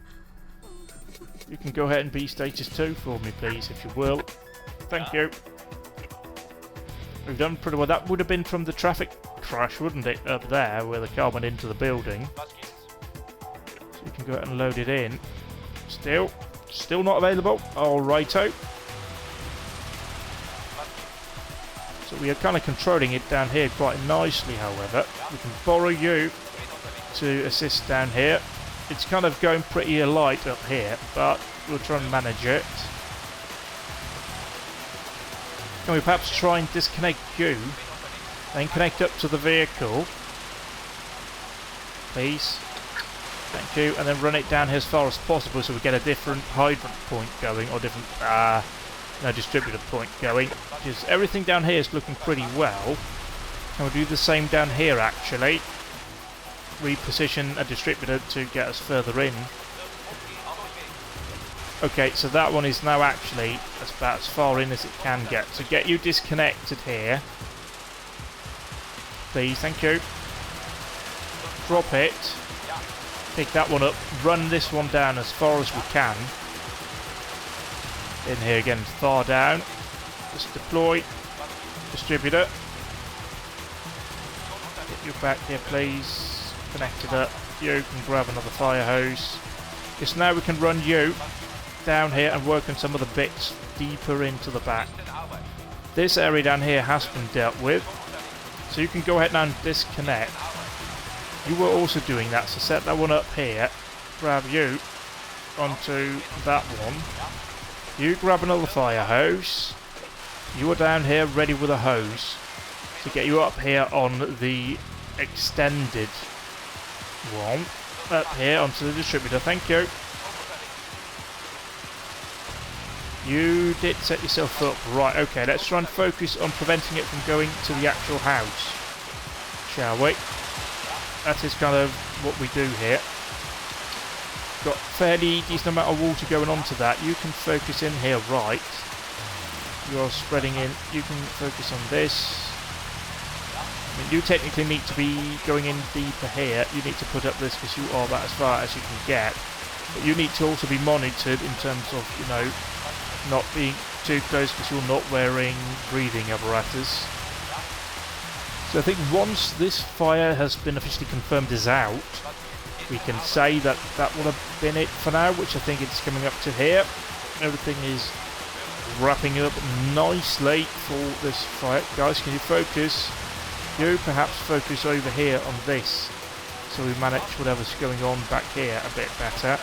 You can go ahead and be status 2 for me, please, if you will. Thank you. We've done pretty well. That would have been from the traffic crash, wouldn't it? Up there, where the car went into the building. So you can go ahead and load it in. Still not available. Alrighto. So we are kind of controlling it down here quite nicely, however. We can borrow you to assist down here. It's kind of going pretty light up here, but we'll try and manage it. Can we perhaps try and disconnect you, then connect up to the vehicle? Please. Thank you, and then run it down here as far as possible so we get a different hydrant point going, or different distributor point going. Because everything down here is looking pretty well. Can we do the same down here, actually? Reposition a distributor to get us further in. Okay, so that one is now actually about as far in as it can get. So get you disconnected here. Please, thank you. Drop it. Pick that one up. Run this one down as far as we can. In here again, far down. Just deploy. Distributor. Get you back here, please. Connect it up. You can grab another fire hose. Because now we can run you down here and work on some of the bits deeper into the back. This area down here has been dealt with. So you can go ahead now and disconnect. You were also doing that, so set that one up here. Grab you onto that one. You grab another fire hose. You are down here ready with a hose to get you up here on the extended one. Up here onto the distributor. Thank you. You did set yourself up. Right, okay, let's try and focus on preventing it from going to the actual house. Shall we? That is kind of what we do here. Got fairly decent amount of water going onto that. You can focus in here, right. You're spreading in. You can focus on this. I mean, you technically need to be going in deeper here. You need to put up this because you are about as far as you can get. But you need to also be monitored in terms of, you know, not being too close because you're not wearing breathing apparatus. So I think once this fire has been officially confirmed is out, we can say that that will have been it for now, which I think it's coming up to here. Everything is wrapping up nicely for this fire. Guys, can you focus? You perhaps focus over here on this, so we manage whatever's going on back here a bit better.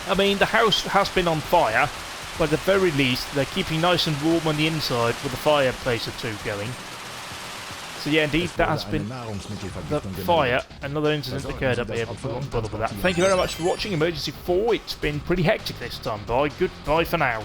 I mean, the house has been on fire, but at the very least, they're keeping nice and warm on the inside with a fireplace or two going. So yeah, indeed, that has been the fire. Another incident occurred up here, but we won't bother with that. Thank you very much for watching Emergency 4. It's been pretty hectic this time, boy. Goodbye for now.